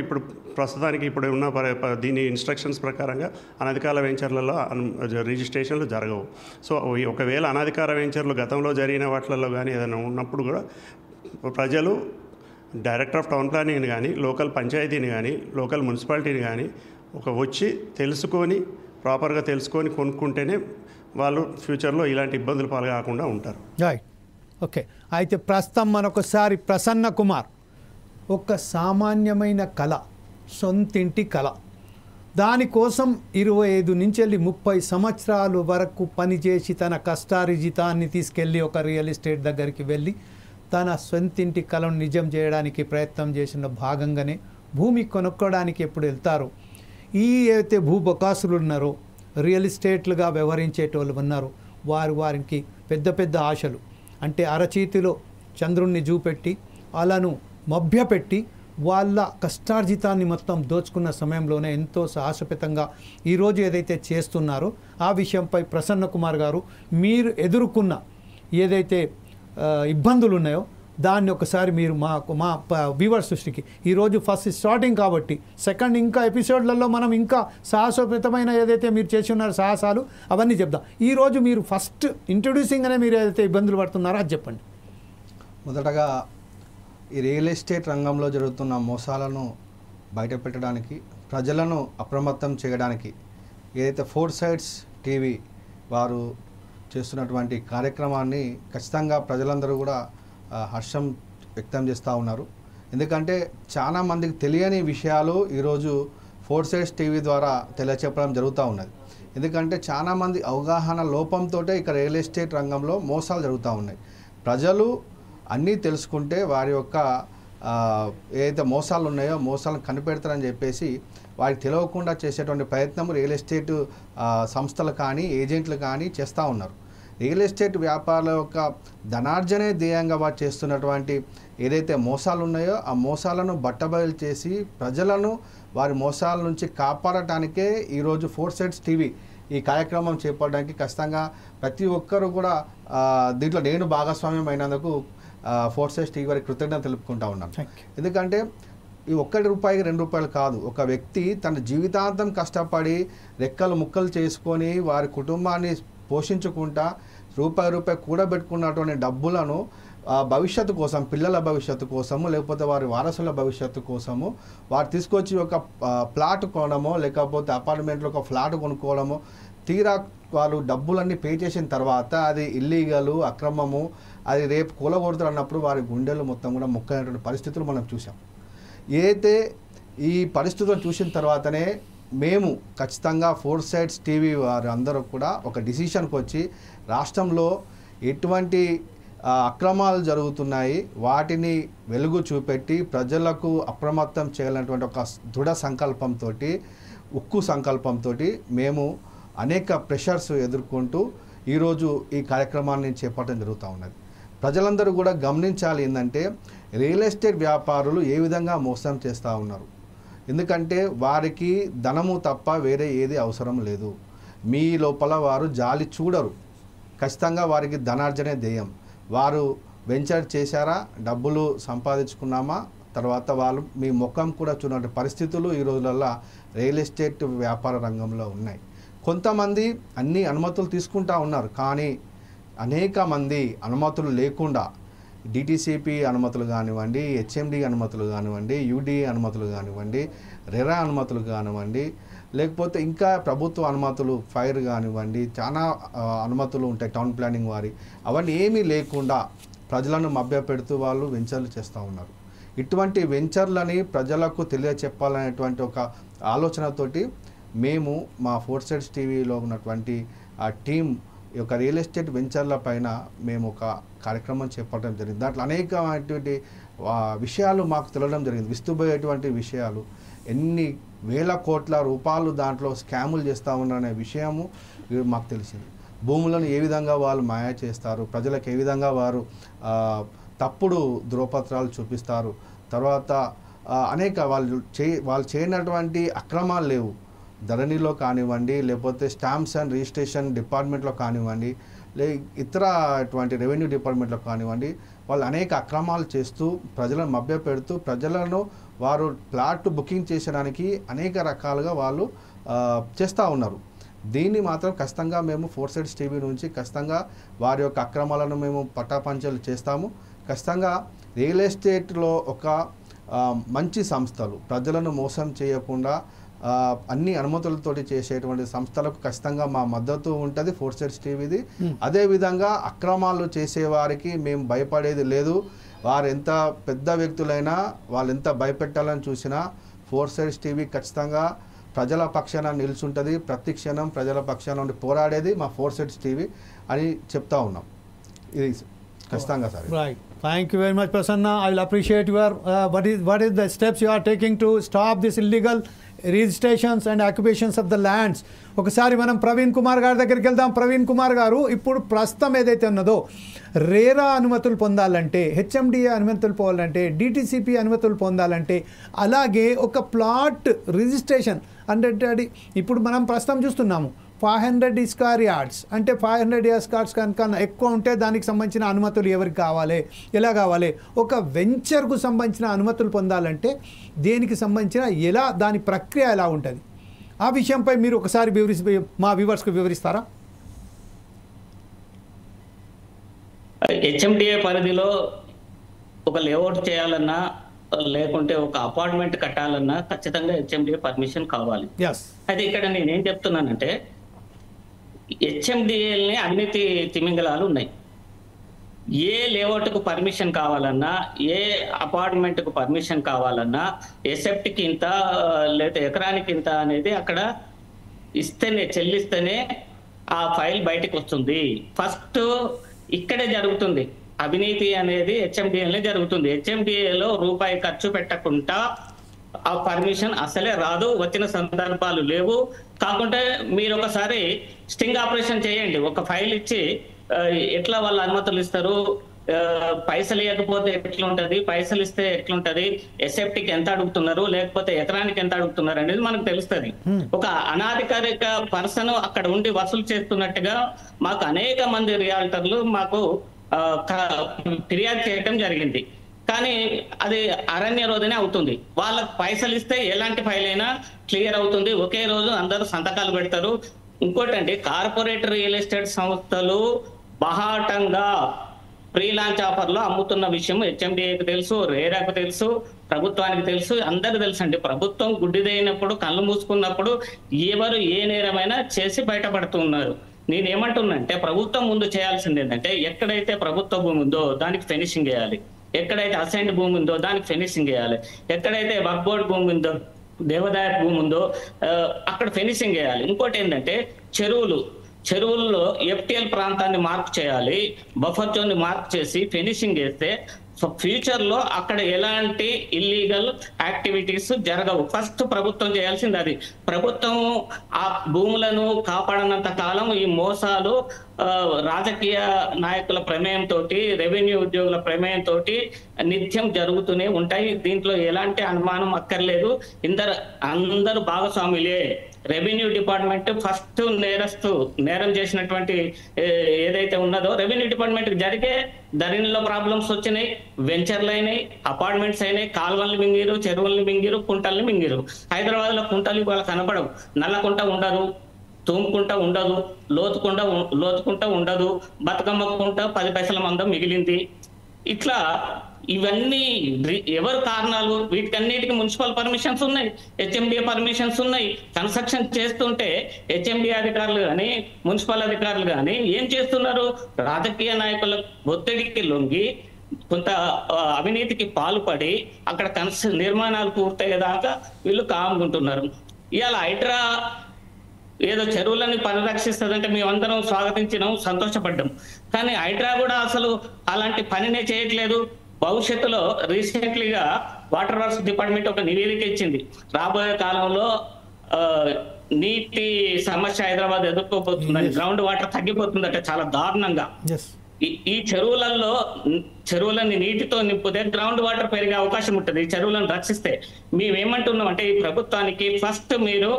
ప్రస్తుతానికి ఇప్పుడు ఉన్న దీని ఇన్స్ట్రక్షన్స్ ప్రకారంగా అనధికార వెంచర్లలో రిజిస్ట్రేషన్లు జరగవు. సో ఒకవేళ అనధికార వెంచర్లు గతంలో జరిగిన వాటిలలో కానీ ఏదైనా ఉన్నప్పుడు కూడా ప్రజలు డైరెక్టర్ ఆఫ్ టౌన్ ప్లానింగ్ని కానీ లోకల్ పంచాయతీని కానీ లోకల్ మున్సిపాలిటీని కానీ వచ్చి ప్రాపర్గా తెలుసుకొని కొనుక్కుంటేనే వాళ్ళు ఫ్యూచర్లో ఇలాంటి ఇబ్బందులు పాల్గొనకుండా ఉంటారు.
Right, okay. అయితే ప్రస్తుతం మనొకసారి ప్రసన్న కుమార్ ఒక సామాన్యమైన కళ, సొంతింటి కళ, దానికోసం 25 నుంచి 30 సంవత్సరాలు వరకు పనిచేసి తన కష్టార్జితాన్ని తీసుకెళ్ళి ఒక రియల్ ఎస్టేట్ దగ్గరికి వెళ్ళి తన సొంతింటి కళను నిజం చేయడానికి ప్రయత్నం చేసిన భాగంగానే భూమి కొనుక్కోవడానికి ఎప్పుడు వెళ్తారో ఈ అయితే భూబకాసులు ఉన్నారో రియల్ ఎస్టేట్లుగా వ్యవహరించేటోళ్ళు ఉన్నారో వారికి పెద్ద ఆశలు అంటే అరచేతిలో చంద్రుణ్ణి చూపెట్టి వాళ్ళను మభ్యపెట్టి వాళ్ళ కష్టార్జితాన్ని మొత్తం దోచుకున్న సమయంలోనే ఎంతో సాహసోపేతంగా ఈరోజు ఏదైతే చేస్తున్నారో ఆ విషయంపై ప్రసన్న కుమార్ గారు మీరు ఎదుర్కొన్న ఏదైతే ఇబ్బందులు ఉన్నాయో దాన్ని ఒకసారి మీరు మా వ్యూవర్స్ దృష్టికి, ఈరోజు ఫస్ట్ స్టార్టింగ్ కాబట్టి సెకండ్ ఇంకా ఎపిసోడ్లలో మనం ఇంకా సాహసోపేతమైన ఏదైతే మీరు చేసి ఉన్నారో సాహసాలు అవన్నీ చెప్దాం. ఈరోజు మీరు ఫస్ట్ ఇంట్రొడ్యూసింగ్ అనే మీరు ఏదైతే ఇబ్బందులు పడుతున్నారో అది చెప్పండి.
మొదటగా ఈ రియల్ ఎస్టేట్ రంగంలో జరుగుతున్న మోసాలను బయటపెట్టడానికి, ప్రజలను అప్రమత్తం చేయడానికి ఏదైతే 4 Sides టీవీ వారు చేస్తున్నటువంటి కార్యక్రమాన్ని ఖచ్చితంగా ప్రజలందరూ కూడా హర్షం వ్యక్తం చేస్తూ ఉన్నారు. ఎందుకంటే చాలా మందికి తెలియని విషయాలు ఈరోజు ఫోర్ సైడ్స్ టీవీ ద్వారా తెలియచెప్పడం జరుగుతూ ఉన్నది. ఎందుకంటే చాలామంది అవగాహన లోపంతో ఇక్కడ రియల్ ఎస్టేట్ రంగంలో మోసాలు జరుగుతూ ఉన్నాయి. ప్రజలు అన్నీ తెలుసుకుంటే వారి యొక్క ఏదైతే మోసాలు ఉన్నాయో మోసాలను కనిపెడతారని చెప్పేసి వారికి తెలియకుండా చేసేటువంటి ప్రయత్నం రియల్ ఎస్టేట్ సంస్థలు కానీ ఏజెంట్లు కానీ చేస్తూ ఉన్నారు. రియల్ ఎస్టేట్ వ్యాపారుల యొక్క ధనార్జనే ధ్యేయంగా వారు చేస్తున్నటువంటి ఏదైతే మోసాలు ఉన్నాయో ఆ మోసాలను బట్టబయలు చేసి ప్రజలను వారి మోసాల నుంచి కాపాడటానికే ఈరోజు ఫోర్ సైడ్స్ టీవీ ఈ కార్యక్రమం చేపట్టడానికి ఖచ్చితంగా ప్రతి ఒక్కరు కూడా దీంట్లో నేను భాగస్వామ్యం అయినందుకు ఫోర్ సైడ్స్ టీవీ వారికి కృతజ్ఞత తెలుపుకుంటా ఉన్నాను. ఎందుకంటే ఈ ₹1 ₹2 కాదు, ఒక వ్యక్తి తన జీవితాంతం కష్టపడి రెక్కలు ముక్కలు చేసుకొని వారి కుటుంబాన్ని పోషించుకుంటా రూపాయి కూడబెట్టుకున్నటువంటి డబ్బులను భవిష్యత్తు కోసం, పిల్లల భవిష్యత్తు కోసము, లేకపోతే వారి వారసుల భవిష్యత్తు కోసము వారు తీసుకొచ్చి ఒక ప్లాట్ కొనడమో లేకపోతే అపార్ట్మెంట్లో ఒక ఫ్లాట్ కొనుక్కోవడమో, తీరా వాళ్ళు డబ్బులన్నీ పే చేసిన తర్వాత అది ఇల్లీగలు, అక్రమము, అది రేపు కూలగొడతారు అన్నప్పుడు వారి గుండెలు మొత్తం కూడా మొక్కైనటువంటి పరిస్థితులు మనం చూసాం. ఏదైతే ఈ పరిస్థితులను చూసిన తర్వాతనే మేము ఖచ్చితంగా ఫోర్ సైడ్స్ టీవీ వారు అందరూ కూడా ఒక డిసిషన్కి వచ్చి రాష్ట్రంలో ఎటువంటి అక్రమాలు జరుగుతున్నాయి వాటిని వెలుగు చూపెట్టి ప్రజలకు అప్రమత్తం చేయాలన్నటువంటి ఒక దృఢ సంకల్పంతో, ఉక్కు సంకల్పంతో మేము అనేక ప్రెషర్స్ ఎదుర్కొంటూ ఈరోజు ఈ కార్యక్రమాన్ని చేపట్టడం జరుగుతూ ఉన్నది. ప్రజలందరూ కూడా గమనించాలి ఏంటంటే రియల్ ఎస్టేట్ వ్యాపారులు ఏ విధంగా మోసం చేస్తూ ఉన్నారు. ఎందుకంటే వారికి ధనము తప్ప వేరే ఏది అవసరం లేదు. మీ లోపల వారు జాలి చూడరు. ఖచ్చితంగా వారికి ధనార్జనే ధ్యేయం. వారు వెంచర్ చేశారా, డబ్బులు సంపాదించుకున్నామా, తర్వాత వాళ్ళు మీ ముఖం కూడా చూడని పరిస్థితులు ఈ రోజులలో రియల్ ఎస్టేట్ వ్యాపార రంగంలో ఉన్నాయి. కొంతమంది అన్ని అనుమతులు తీసుకుంటా ఉన్నారు, కానీ అనేక మంది అనుమతులు లేకుండా డిటిసిపి అనుమతులు కానివ్వండి, హెచ్ఎండి అనుమతులు కానివ్వండి, యూడిఏ అనుమతులు కానివ్వండి, రెరా అనుమతులు కానివ్వండి, లేకపోతే ఇంకా ప్రభుత్వ అనుమతులు ఫైర్ కానివ్వండి, చాలా అనుమతులు ఉంటాయి టౌన్ ప్లానింగ్ వారి, అవన్నీ ఏమీ లేకుండా ప్రజలను మభ్యపెడుతూ వాళ్ళు వెంచర్లు చేస్తూ ఉన్నారు. ఇటువంటి వెంచర్లని ప్రజలకు తెలియచెప్పాలనేటువంటి ఒక ఆలోచనతోటి మేము మా ఫోర్ సైడ్స్ టీవీలో ఉన్నటువంటి ఆ టీం ఈ యొక్క రియల్ ఎస్టేట్ వెంచర్ల పైన మేము ఒక కార్యక్రమం చేపట్టడం జరిగింది. దాంట్లో అనేకమైనటువంటి విషయాలు మాకు తెలియడం జరిగింది. విస్తుపోయేటువంటి విషయాలు, ఎన్ని వేల కోట్ల రూపాయలు దాంట్లో స్కాములు చేస్తూ ఉన్నారనే విషయము మాకు తెలిసింది. భూములను ఏ విధంగా వాళ్ళు మాయ చేస్తారు, ప్రజలకు ఏ విధంగా వారు తప్పుడు ధృవపత్రాలు చూపిస్తారు, తర్వాత అనేక వాళ్ళు చేయనటువంటి అక్రమాలు లేవు. ధరణిలో కానివ్వండి, లేకపోతే స్టాంప్స్ అండ్ రిజిస్ట్రేషన్ డిపార్ట్మెంట్లో కానివ్వండి, ఇతర అటువంటి రెవెన్యూ డిపార్ట్మెంట్లో కానివ్వండి, వాళ్ళు అనేక అక్రమాలు చేస్తూ ప్రజలను మభ్యపెడుతూ ప్రజలను వారు ప్లాట్ బుకింగ్ చేసడానికి అనేక రకాలుగా వాళ్ళు చేస్తూ ఉన్నారు. దీన్ని మాత్రం ఖచ్చితంగా మేము ఫోర్ సైడ్స్ టీవీ నుంచి ఖచ్చితంగా వారి యొక్క అక్రమాలను మేము పటాపంచలు చేస్తాము. ఖచ్చితంగా రియల్ ఎస్టేట్లో ఒక మంచి సంస్థలు ప్రజలను మోసం చేయకుండా అన్ని అనుమతులతోటి చేసేటువంటి సంస్థలకు ఖచ్చితంగా మా మద్దతు ఉంటుంది ఫోర్ సైడ్స్ టీవీది. అదేవిధంగా అక్రమాలు చేసేవారికి మేము భయపడేది లేదు. వారు ఎంత పెద్ద వ్యక్తులైనా, వాళ్ళు ఎంత భయపెట్టాలని చూసినా ఫోర్ సైడ్స్ టీవీ ఖచ్చితంగా ప్రజల పక్షాన నిలుచుంటుంది. ప్రతి క్షణం ప్రజల పక్షాన నుండి పోరాడేది మా ఫోర్ సైడ్స్ టీవీ అని చెప్తా ఉన్నాం. ఇది ఖచ్చితంగా sir.
Right, thank you very much Prasanna. I will appreciate your what is the steps you are taking to stop this illegal registrations and occupations of the lands. ఒకసారి మనం ప్రవీణ్ కుమార్ గారి దగ్గరికి వెళ్దాం. ప్రవీణ్ కుమార్ గారు, ఇప్పుడు ప్రస్తుతం ఏదైతే ఉన్నదో రేరా అనుమతులు పొందాలంటే, హెచ్ఎండిఏ అనుమతులు పొందాలంటే, డిటిసిపి అనుమతులు పొందాలంటే, అలాగే ఒక ప్లాట్ రిజిస్ట్రేషన్ అంటే ఇప్పుడు మనం ప్రస్తుతం చూస్తున్నాము 500 స్క్వేర్ యార్డ్స్ అంటే 500 యార్డ్స్ కనుక ఎక్కువ ఉంటే దానికి సంబంధించిన అనుమతులు ఎవరికి కావాలి, ఎలా కావాలి, ఒక వెంచర్కు సంబంధించిన అనుమతులు పొందాలంటే దేనికి సంబంధించిన ఎలా, దాని ప్రక్రియ ఎలా ఉంటుంది, ఆ విషయంపై మీరు ఒకసారి మా వ్యూవర్స్కి వివరిస్తారా?
హెచ్ఎండిఏ పరిధిలో ఒక లేఅవుట్ చేయాలన్నా లేకుంటే ఒక అపార్ట్మెంట్ కట్టాలన్నా ఖచ్చితంగా హెచ్ఎండిఏ పర్మిషన్ కావాలి. అయితే ఇక్కడ నేనేం చెప్తున్నానంటే హెచ్ఎండిఏల్ని అవినీతి తిమింగలాలు ఉన్నాయి. ఏ లేఅవుట్కు పర్మిషన్ కావాలన్నా, ఏ అపార్ట్మెంట్కు పర్మిషన్ కావాలన్నా ఎసెప్ట్కి ఇంత లేదా ఎకరానికి ఇంత అనేది అక్కడ ఇస్తేనే, చెల్లిస్తేనే ఆ ఫైల్ బయటకు వస్తుంది. ఫస్ట్ ఇక్కడే జరుగుతుంది అవినీతి అనేది, హెచ్ఎండిఏలో జరుగుతుంది. హెచ్ఎండిఏలో రూపాయి ఖర్చు పెట్టకుండా ఆ పర్మిషన్ అసలే రాదు, వచ్చిన సందర్భాలు లేవు. కాకుంటే మీరు ఒకసారి స్టింగ్ ఆపరేషన్ చేయండి, ఒక ఫైల్ ఇచ్చి ఎట్లా వాళ్ళు అనుమతులు ఇస్తారు, పైసలు ఇవ్వకపోతే ఎట్లుంటది, పైసలు ఇస్తే ఎట్లుంటది, ఎసెప్టిక్ ఎంత అడుగుతున్నారు, లేకపోతే ఎకరానికి ఎంత అడుగుతున్నారు అనేది మనకు తెలుస్తుంది. ఒక అనాధికారిక పర్సన్ అక్కడ ఉండి వసూలు చేస్తున్నట్టుగా మాకు అనేక మంది రియాల్టర్లు మాకు ఫిర్యాదు చేయడం జరిగింది. కానీ అది అరణ్య రోజునే అవుతుంది. వాళ్ళకి పైసలు ఇస్తే ఎలాంటి ఫైల్ అయినా క్లియర్ అవుతుంది, ఒకే రోజు అందరూ సంతకాలు పెడతారు. ఇంకోటండి, కార్పొరేట్ రియల్ ఎస్టేట్ సంస్థలు బహాటంగా ప్రీ లాంచ్ ఆఫర్లో అమ్ముతున్న విషయం హెచ్ఎండిఏకి తెలుసు, రేరాకు తెలుసు, ప్రభుత్వానికి తెలుసు, అందరికి తెలుసు అండి. ప్రభుత్వం గుడ్డిదైనప్పుడు, కళ్ళు మూసుకున్నప్పుడు ఎవరు ఏ నేరమైనా చేసి బయటపడుతున్నారు. నేనేమంటున్నానంటే ప్రభుత్వం ముందు చేయాల్సింది ఏంటంటే, ఎక్కడైతే ప్రభుత్వ భూమి ఉందో దానికి ఫినిషింగ్ చేయాలి, ఎక్కడైతే అసైన్డ్ భూమి ఉందో దానికి ఫినిషింగ్ చేయాలి, ఎక్కడైతే వక్ఫ్ బోర్డ్ భూమి ఉందో, దేవాదాయ భూమి ఉందో అక్కడ ఫినిషింగ్ చేయాలి. ఇంకోటి ఏంటంటే చెరువుల్లో ఎఫ్టిఎల్ ప్రాంతాన్ని మార్క్ చేయాలి, బఫర్ జోన్ ని మార్క్ చేసి ఫినిషింగ్ చేస్తే ఫ్యూచర్ లో అక్కడ ఎలాంటి ఇల్లీగల్ యాక్టివిటీస్ జరగవు. ఫస్ట్ ప్రభుత్వం చేయాల్సింది అది. ప్రభుత్వం ఆ భూములను కాపాడనంత కాలం ఈ మోసాలు రాజకీయ నాయకుల ప్రమేయంతో, రెవెన్యూ ఉద్యోగుల ప్రమేయంతో నిత్యం జరుగుతూనే ఉంటాయి. దీంట్లో ఎలాంటి అనుమానం అక్కర్లేదు. అందరూ భాగస్వాములే. రెవెన్యూ డిపార్ట్మెంట్ ఫస్ట్ నేరం చేసినటువంటి ఏదైతే ఉన్నదో రెవెన్యూ డిపార్ట్మెంట్ జరిగే ధరణిలో ప్రాబ్లమ్స్ వచ్చినాయి, వెంచర్లు అయినాయి, అపార్ట్మెంట్స్ అయినాయి, కాలువల్ని మింగిరు, చెరువుల్ని మింగిరు, కుంటల్ని మింగిరు. హైదరాబాద్ లో కుంటలు ఇవాళ కనపడవు. నల్లకుంట ఉండదు, తూముకుంట ఉండదు, లోతుకుంట ఉండదు, బతుకమ్మ కుంట 10 పైసల మందం మిగిలింది. ఇట్లా ఇవన్నీ ఎవరు కారణాలు? వీటికన్నిటికీ మున్సిపల్ పర్మిషన్స్ ఉన్నాయి, హెచ్ఎండిఏ పర్మిషన్స్ ఉన్నాయి. కన్స్ట్రక్షన్ చేస్తుంటే హెచ్ఎండిఏ అధికారులు కానీ, మున్సిపల్ అధికారులు కానీ ఏం చేస్తున్నారు? రాజకీయ నాయకుల ఒత్తిడికి లొంగి కొంత అవినీతికి పాల్పడి అక్కడ నిర్మాణాలు పూర్తయ్యేదాకా వీళ్ళు కాముకుంటున్నారు. ఇవాళ హైడ్రా ఏదో చెరువులని పరిరక్షిస్తుందంటే మేమందరం స్వాగతించినాం, సంతోషపడ్డాం. కానీ హైడ్రా కూడా అసలు అలాంటి పనినే చేయట్లేదు. భవిష్యత్తులో రీసెంట్లీగా వాటర్ వర్క్స్ డిపార్ట్మెంట్ ఒక నివేదిక ఇచ్చింది, రాబోయే కాలంలో నీటి సమస్య హైదరాబాద్ ఎదుర్కోబోతుందని, గ్రౌండ్ వాటర్ తగ్గిపోతుందట చాలా దారుణంగా. ఈ చెరువులని నీటితో నింపితే గ్రౌండ్ వాటర్ పెరిగే అవకాశం ఉంటుంది. ఈ చెరువులను రక్షిస్తే మేమేమంటున్నాం అంటే, ఈ ప్రభుత్వానికి ఫస్ట్ మీరు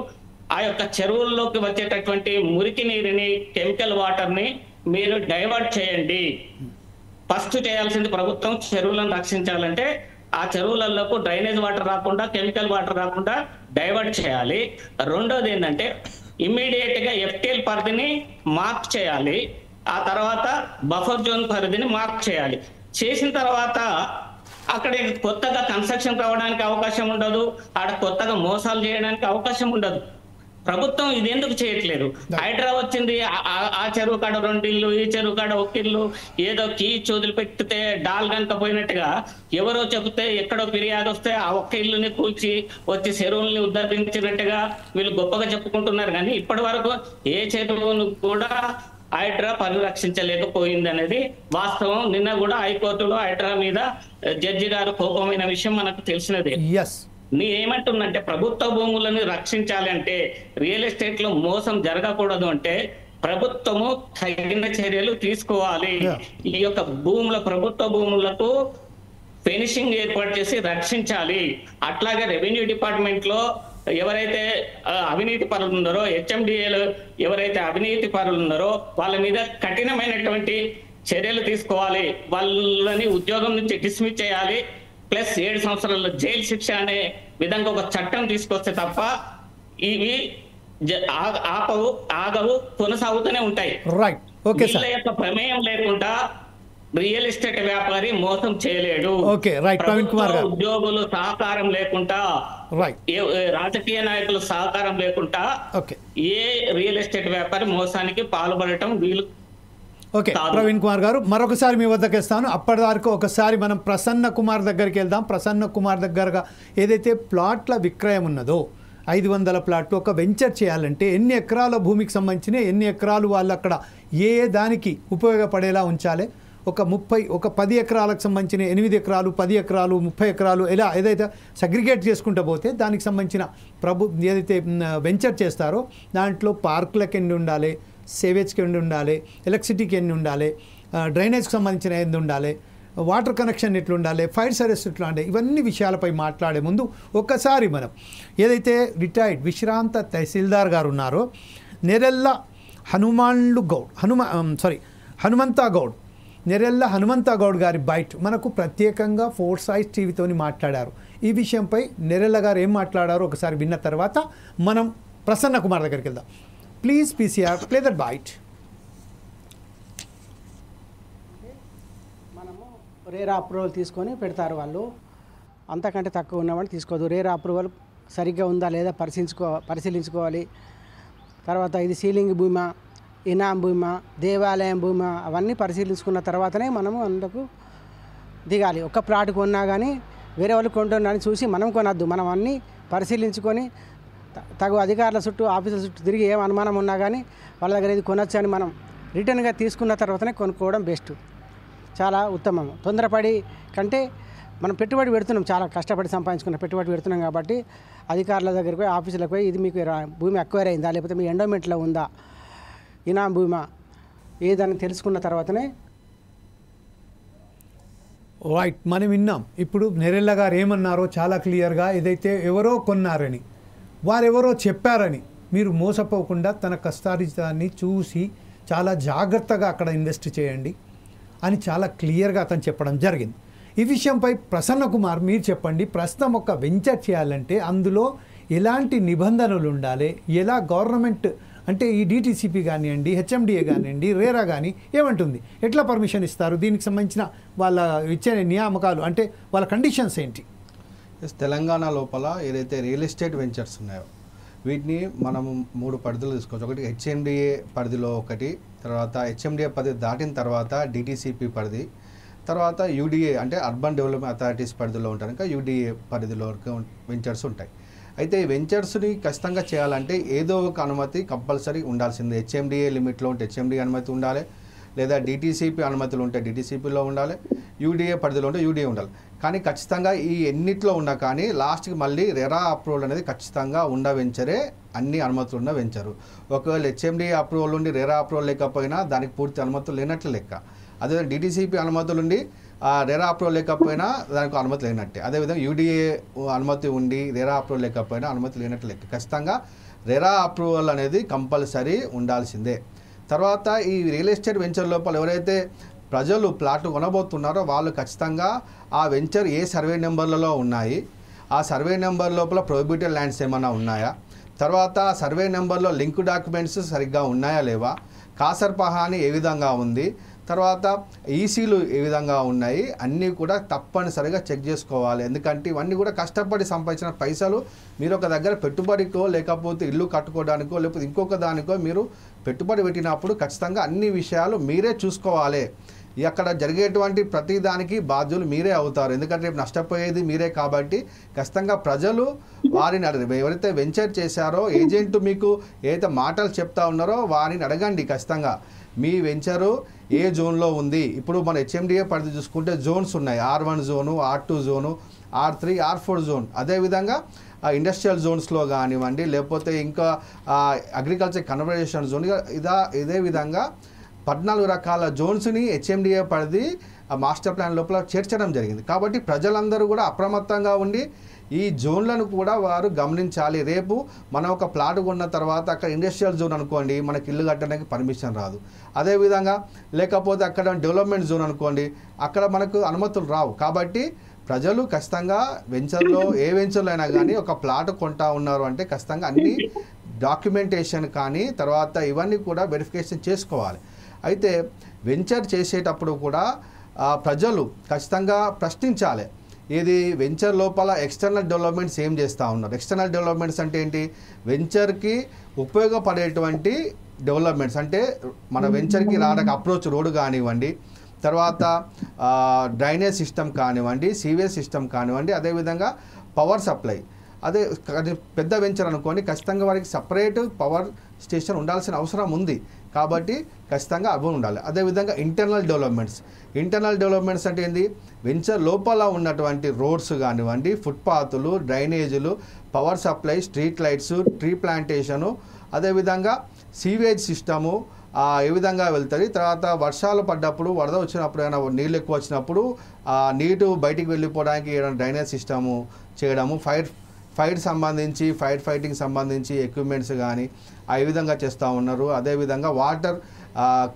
ఆ యొక్క చెరువుల్లోకి వచ్చేటటువంటి మురికి నీరుని, కెమికల్ వాటర్ ని మీరు డైవర్ట్ చేయండి. ఫస్ట్ చేయాల్సింది ప్రభుత్వం చెరువులను రక్షించాలంటే ఆ చెరువులకు డ్రైనేజ్ వాటర్ రాకుండా, కెమికల్ వాటర్ రాకుండా డైవర్ట్ చేయాలి. రెండోది ఏంటంటే ఇమ్మీడియట్ గా ఎఫ్టిఎల్ పరిధిని మార్క్ చేయాలి. ఆ తర్వాత బఫర్ జోన్ పరిధిని మార్క్ చేయాలి. చేసిన తర్వాత అక్కడ కొత్తగా కన్స్ట్రక్షన్ రావడానికి అవకాశం ఉండదు, ఆడ కొత్తగా మోసాలు చేయడానికి అవకాశం ఉండదు. ప్రభుత్వం ఇది ఎందుకు చేయట్లేదు? హైడ్రా వచ్చింది, ఆ చెరువు కాడ 2 ఇళ్ళు, ఈ చెరువు కాడ 1 ఇల్లు, ఏదో కీ చోదులు పెట్టితే డాల్ గంట పోయినట్టుగా ఎవరో చెబితే ఎక్కడో ఫిర్యాదు వస్తే ఆ 1 ఇల్లుని కూల్చి వచ్చి చెరువుల్ని ఉద్ధరించినట్టుగా వీళ్ళు గొప్పగా చెప్పుకుంటున్నారు. కానీ ఇప్పటి వరకు ఏ చెరువును కూడా హైడ్రా పరిరక్షించలేకపోయింది అనేది వాస్తవం. నిన్న కూడా హైకోర్టులో హైడ్రా మీద జడ్జి గారు కోపమైన విషయం మనకు తెలిసినదే. నేనేమంటున్నంటే ప్రభుత్వ భూములను రక్షించాలి అంటే, రియల్ ఎస్టేట్ లో మోసం జరగకూడదు అంటే ప్రభుత్వము తగిన చర్యలు తీసుకోవాలి. ఈ యొక్క ప్రభుత్వ భూములకు ఫినిషింగ్ ఏర్పాటు చేసి రక్షించాలి. అట్లాగే రెవెన్యూ డిపార్ట్మెంట్ లో ఎవరైతే అవినీతి పరులు ఉన్నారో, హెచ్ఎండిఏలో ఎవరైతే అవినీతి పరులు ఉన్నారో వాళ్ళ మీద కఠినమైనటువంటి చర్యలు తీసుకోవాలి. వాళ్ళని ఉద్యోగం నుంచి డిస్మిస్ చేయాలి. ప్లస్ 7 సంవత్సరాల జైలు శిక్ష అనే విధంగా ఒక చట్టం తీసుకొస్తే తప్ప ఇవి ఆగవు, కొనసాగుతూనే ఉంటాయి. వీళ్ళ యొక్క ప్రమేయం లేకుండా రియల్ ఎస్టేట్ వ్యాపారి మోసం చేయలేడు. ఉద్యోగులు సహకారం లేకుండా, రాజకీయ నాయకులు సహకారం లేకుండా ఏ రియల్ ఎస్టేట్ వ్యాపారి మోసానికి పాల్పడటం వీలు
ఓకే
కాదు.
ప్రవీణ్ కుమార్ గారు మరొకసారి మీ వద్దకు ఇస్తాను. అప్పటి వరకు ఒకసారి మనం ప్రసన్న కుమార్ దగ్గరికి వెళ్దాం. ప్రసన్న కుమార్ దగ్గరగా ఏదైతే ప్లాట్ల విక్రయం ఉన్నదో 500 ప్లాట్లు ఒక వెంచర్ చేయాలంటే ఎన్ని ఎకరాల భూమికి సంబంధించిన ఎన్ని ఎకరాలు వాళ్ళు అక్కడ ఏ దానికి ఉపయోగపడేలా ఉంచాలి, ఒక 10 ఎకరాలకు సంబంధించిన 8 ఎకరాలు 10 ఎకరాలు 30 ఎకరాలు ఇలా ఏదైతే సగ్రిగేట్ చేసుకుంటూ పోతే దానికి సంబంధించిన ఏదైతే వెంచర్ చేస్తారో దాంట్లో పార్కులకు ఎన్ని ఉండాలి, సేవేజ్కి ఎన్ని ఉండాలి, ఎలక్ట్రిసిటీకి ఎన్ని ఉండాలి, డ్రైనేజ్కి సంబంధించిన ఎన్ని ఉండాలి, వాటర్ కనెక్షన్ ఎట్లా ఉండాలి, ఫైర్ సర్వీస్ ఎట్లా ఉండాలి, ఇవన్నీ విషయాలపై మాట్లాడే ముందు ఒక్కసారి మనం ఏదైతే రిటైర్డ్ విశ్రాంత తహసీల్దార్ గారు ఉన్నారో నెరెల్ల హనుమంతా గౌడ్ నెరెల్ల హనుమంతా గౌడ్ గారి బైట్ మనకు ప్రత్యేకంగా 4 Sides టీవీతోని మాట్లాడారు. ఈ విషయంపై నెరెల్ల గారు ఏం మాట్లాడారో ఒకసారి విన్న తర్వాత మనం ప్రసన్న కుమార్ దగ్గరికి వెళ్దాం. Please PCR play that bite.
మనము రేరా అప్రూవల్ తీసుకొని పెడతారు వాళ్ళు, అంతకంటే తక్కువ ఉన్నవాడిని తీసుకోదు. రేరా అప్రూవల్ సరిగ్గా ఉందా లేదా పరిశీలించుకోవాలి. తర్వాత ఇది సీలింగ్ భూమా, ఇనాం భూమా, దేవాలయం భూమా అవన్నీ పరిశీలించుకున్న తర్వాతనే మనము అందుకు దిగాలి. ఒక్క ప్లాట్ కొన్నా కానీ వేరే వాళ్ళు కొంటున్నారని చూసి మనం కొనద్దు. మనం అన్నీ పరిశీలించుకొని తగు అధికారుల చుట్టూ ఆఫీసుల చుట్టూ తిరిగి ఏం అనుమానం ఉన్నా కానీ వాళ్ళ దగ్గర ఇది కొనొచ్చు అని మనం రిటర్న్గా తీసుకున్న తర్వాతనే కొనుక్కోవడం బెస్ట్, చాలా ఉత్తమం. తొందరపడి కంటే మనం పెట్టుబడి పెడుతున్నాం, చాలా కష్టపడి సంపాదించుకున్న పెట్టుబడి పెడుతున్నాం కాబట్టి అధికారుల దగ్గరికి పోయి ఆఫీసులకు పోయి ఇది మీకు భూమి అక్వైర్ అయిందా లేకపోతే మీ ఎండోమెంట్లో ఉందా, ఇనాం భూమా ఏదని తెలుసుకున్న తర్వాతనే.
రైట్, మనం విన్నాం. ఇప్పుడు నెరెల్ల గారు ఏమన్నారో చాలా క్లియర్గా, ఏదైతే ఎవరో కొన్నారని వారెవరో చెప్పారని మీరు మోసపోకుండా తన కష్టార్జితాన్ని చూసి చాలా జాగ్రత్తగా అక్కడ ఇన్వెస్ట్ చేయండి అని చాలా క్లియర్గా అతను చెప్పడం జరిగింది. ఈ విషయంపై ప్రసన్న కుమార్ మీరు చెప్పండి. ప్రస్తుతం ఒక వెంచర్ చేయాలంటే అందులో ఎలాంటి నిబంధనలు ఉండాలి, ఎలా గవర్నమెంట్ అంటే ఈ డిటిసిపి కానివ్వండి, హెచ్ఎండిఏ కానివ్వండి, రేరా కానీ ఏమంటుంది, ఎట్లా పర్మిషన్ ఇస్తారు, దీనికి సంబంధించిన వాళ్ళ ఇచ్చే నియామకాలు అంటే వాళ్ళ కండిషన్స్ ఏంటి?
తెలంగాణ లోపల ఏదైతే రియల్ ఎస్టేట్ వెంచర్స్ ఉన్నాయో వీటిని మనము 3 పరిధులు తీసుకోవచ్చు. ఒకటి హెచ్ఎండిఏ పరిధిలో ఒకటి, తర్వాత హెచ్ఎండిఏ పరిధి దాటిన తర్వాత డిటిసిపి పరిధి, తర్వాత యూడిఏ అంటే అర్బన్ డెవలప్మెంట్ అథారిటీస్ పరిధిలో ఉంటారు, ఇంకా యూడిఏ పరిధిలో వెంచర్స్ ఉంటాయి. అయితే ఈ వెంచర్స్ని ఖచ్చితంగా చేయాలంటే ఏదో ఒక అనుమతి కంపల్సరీ ఉండాల్సిందే. హెచ్ఎండిఏ లిమిట్లో ఉంటే హెచ్ఎండిఏ అనుమతి ఉండాలి, లేదా డిటిసిపి అనుమతులు ఉంటే డిటిసిపిలో ఉండాలి, యూడిఏ పరిధిలో ఉంటే యూడిఏ ఉండాలి. కానీ ఖచ్చితంగా ఈ ఎన్నిట్లో ఉన్నా కానీ లాస్ట్కి మళ్ళీ రెరా అప్రూవల్ అనేది ఖచ్చితంగా ఉన్న వెంచరే అన్ని అనుమతులు ఉన్న వెంచరు. ఒకవేళ హెచ్ఎండిఏ అప్రూవల్ ఉండి రెరా అప్రూవల్ లేకపోయినా దానికి పూర్తి అనుమతులు లేనట్లు లెక్క. అదేవిధంగా డిటిసిపి అనుమతులు ఉండి రెరా అప్రూవల్ లేకపోయినా దానికి అనుమతి లేనట్టే. అదేవిధంగా యూడిఏ అనుమతి ఉండి రెరా అప్రూవల్ లేకపోయినా అనుమతి లేనట్లు లెక్క. ఖచ్చితంగా రెరా అప్రూవల్ అనేది కంపల్సరీ ఉండాల్సిందే. తర్వాత ఈ రియల్ ఎస్టేట్ వెంచర్ లోపల ఎవరైతే ప్రజలు ప్లాట్లు కొనబోతున్నారో వాళ్ళు ఖచ్చితంగా ఆ వెంచర్ ఏ సర్వే నెంబర్లలో ఉన్నాయి, ఆ సర్వే నెంబర్ లోపల ప్రొహిబిటెడ్ ల్యాండ్స్ ఏమైనా ఉన్నాయా, తర్వాత ఆ సర్వే నెంబర్లో లింక్ డాక్యుమెంట్స్ సరిగ్గా ఉన్నాయా లేవా, కాసర్ పహాని ఏ విధంగా ఉంది, తర్వాత ఈసీలు ఏ విధంగా ఉన్నాయి, అన్నీ కూడా తప్పనిసరిగా చెక్ చేసుకోవాలి. ఎందుకంటే ఇవన్నీ కూడా కష్టపడి సంపాదించిన పైసలు మీరు ఒక దగ్గర పెట్టుబడికో లేకపోతే ఇల్లు కట్టుకోవడానికో లేకపోతే ఇంకొక దానికో మీరు పెట్టుబడి పెట్టినప్పుడు ఖచ్చితంగా అన్ని విషయాలు మీరే చూసుకోవాలి. అక్కడ జరిగేటువంటి ప్రతి దానికి బాధ్యులు మీరే అవుతారు. ఎందుకంటే రేపు నష్టపోయేది మీరే కాబట్టి ఖచ్చితంగా ప్రజలు వారిని ఎవరైతే వెంచర్ చేశారో ఏజెంట్ మీకు ఏదైతే మాటలు చెప్తా ఉన్నారో వారిని అడగండి. ఖచ్చితంగా మీ వెంచరు ఏ జోన్లో ఉంది. ఇప్పుడు మన హెచ్ఎండిఏ పరిధి చూసుకుంటే జోన్స్ ఉన్నాయి, R1 zone, R2 zone, R3, R4 zone. అదేవిధంగా ఇండస్ట్రియల్ జోన్స్లో కానివ్వండి లేకపోతే ఇంకా అగ్రికల్చర్ కన్వర్జేషన్ జోన్, ఇదే విధంగా 14 రకాల జోన్స్ని హెచ్ఎండిఏ పరిధి మాస్టర్ ప్లాన్ లోపల చేర్చడం జరిగింది. కాబట్టి ప్రజలందరూ కూడా అప్రమత్తంగా ఉండి ఈ జోన్లను కూడా వారు గమనించాలి. రేపు మనం ఒక ప్లాట్ కొన్న తర్వాత అక్కడ ఇండస్ట్రియల్ జోన్ అనుకోండి, మనకి ఇల్లు కట్టడానికి పర్మిషన్ రాదు. అదేవిధంగా లేకపోతే అక్కడ డెవలప్మెంట్ జోన్ అనుకోండి, అక్కడ మనకు అనుమతులు రావు. కాబట్టి ప్రజలు ఖచ్చితంగా వెంచర్లో ఏ వెంచర్లో అయినా కానీ ఒక ప్లాట్ కొంటా ఉన్నారు అంటే ఖచ్చితంగా అన్ని డాక్యుమెంటేషన్ కానీ తర్వాత ఇవన్నీ కూడా వెరిఫికేషన్ చేసుకోవాలి. అయితే వెంచర్ చేసేటప్పుడు కూడా ప్రజలు ఖచ్చితంగా ప్రశ్నించాలి. ఇది వెంచర్ లోపల ఎక్స్టర్నల్ డెవలప్మెంట్స్ ఏం చేస్తూ ఉన్నారు. ఎక్స్టర్నల్ డెవలప్మెంట్స్ అంటే ఏంటి, వెంచర్కి ఉపయోగపడేటువంటి డెవలప్మెంట్స్ అంటే మన వెంచర్కి రావడానికి అప్రోచ్ రోడ్డు కానివ్వండి, తర్వాత డ్రైనేజ్ సిస్టమ్ కానివ్వండి, సీవేజ్ సిస్టమ్ కానివ్వండి, అదేవిధంగా పవర్ సప్లై. అదే పెద్ద వెంచర్ అనుకోండి, ఖచ్చితంగా వారికి సపరేట్ పవర్ స్టేషన్ ఉండాల్సిన అవసరం ఉంది కాబట్టి ఖచ్చితంగా అవి ఉండాలి. అదేవిధంగా ఇంటర్నల్ డెవలప్మెంట్స్ అంటే ఏంది, వెంచర్ లోపల ఉన్నటువంటి రోడ్స్ కానివ్వండి, ఫుట్పాత్లు, డ్రైనేజీలు, power supply, street lights, tree plantation, అదేవిధంగా సీవేజ్ సిస్టము ఏ విధంగా వెళ్తుంది. తర్వాత వర్షాలు పడ్డప్పుడు, వరద వచ్చినప్పుడు, ఏమైనా నీళ్ళు ఎక్కువ వచ్చినప్పుడు నీరు బయటికి వెళ్ళిపోవడానికి ఏదైనా డ్రైనేజ్ సిస్టము చేయడము, ఫైర్ సంబంధించి ఫైర్ ఫైటింగ్ సంబంధించి ఎక్విప్మెంట్స్ కానీ ఏ విధంగా చేస్తూ ఉన్నారు. అదేవిధంగా వాటర్